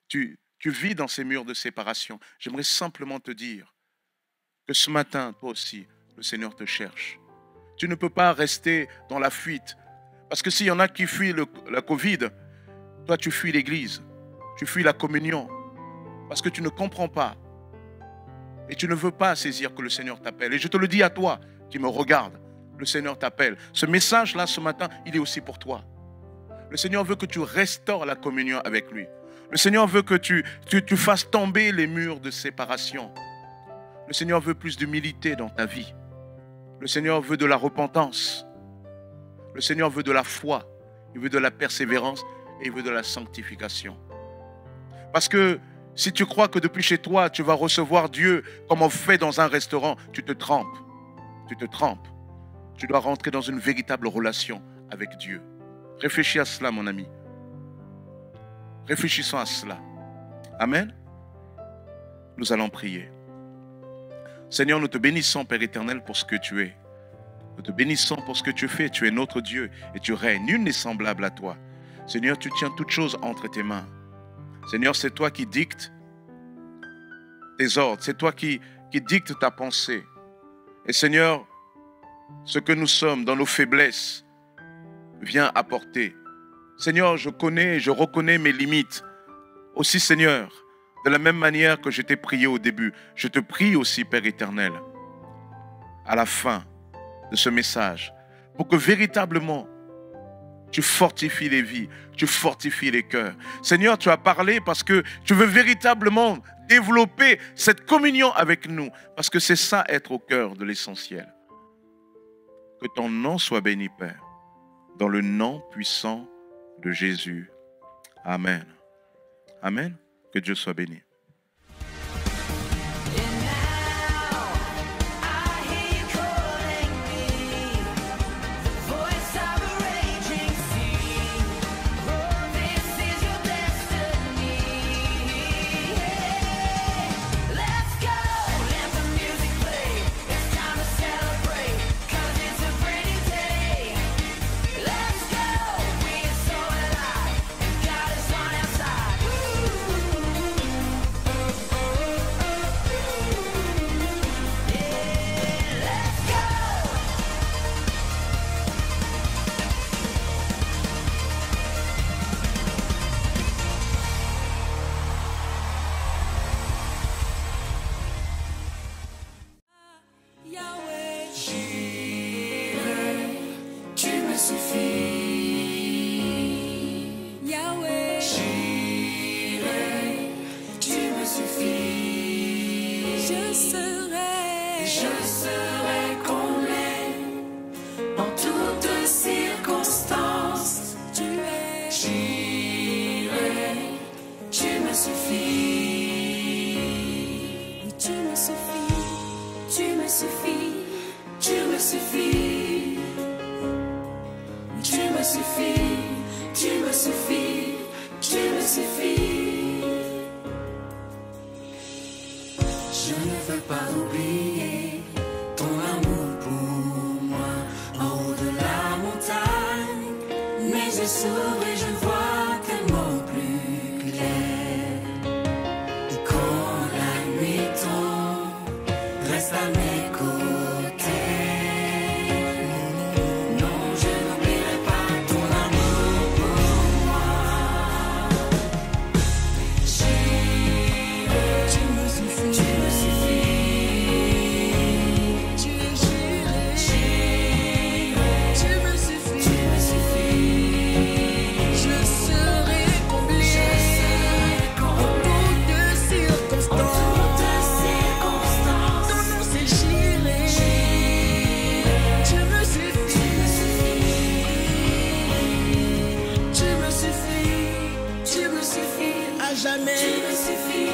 tu vis dans ces murs de séparation. J'aimerais simplement te dire que ce matin, toi aussi, le Seigneur te cherche. Tu ne peux pas rester dans la fuite. Parce que s'il y en a qui fuient la Covid, toi tu fuis l'église, tu fuis la communion. Parce que tu ne comprends pas. Et tu ne veux pas saisir que le Seigneur t'appelle. Et je te le dis à toi qui me regarde, le Seigneur t'appelle. Ce message-là, ce matin, il est aussi pour toi. Le Seigneur veut que tu restaures la communion avec lui. Le Seigneur veut que tu fasses tomber les murs de séparation. Le Seigneur veut plus d'humilité dans ta vie. Le Seigneur veut de la repentance. Le Seigneur veut de la foi. Il veut de la persévérance et il veut de la sanctification. Parce que si tu crois que depuis chez toi, tu vas recevoir Dieu comme on fait dans un restaurant, tu te trompes. Tu te trompes. Tu dois rentrer dans une véritable relation avec Dieu. Réfléchis à cela, mon ami. Réfléchissons à cela. Amen. Nous allons prier. Seigneur, nous te bénissons, Père éternel, pour ce que tu es. Nous te bénissons pour ce que tu fais. Tu es notre Dieu et tu règnes. Nul n'est semblable à toi. Seigneur, tu tiens toutes choses entre tes mains. Seigneur, c'est toi qui dictes tes ordres. C'est toi qui dictes ta pensée. Et Seigneur, ce que nous sommes dans nos faiblesses, viens apporter. Seigneur, je connais et je reconnais mes limites. Aussi, Seigneur, de la même manière que je t'ai prié au début, je te prie aussi, Père éternel, à la fin de ce message, pour que véritablement, tu fortifies les vies, tu fortifies les cœurs. Seigneur, tu as parlé parce que tu veux véritablement développer cette communion avec nous, parce que c'est ça, être au cœur de l'essentiel. Que ton nom soit béni, Père, dans le nom puissant de Jésus. Amen. Amen. Que Dieu soit béni. Je ne veux pas oublier ton amour pour moi en haut de la montagne. Mes yeux s'ouvrent et je vois tellement plus à jamais. Tu me suffis.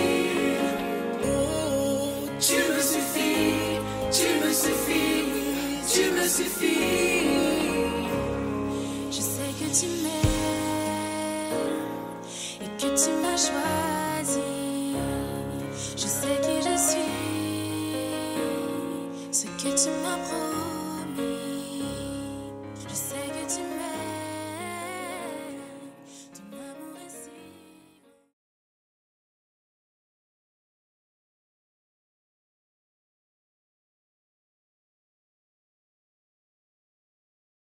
Oh, tu me suffis. Tu me suffis. Tu me suffis.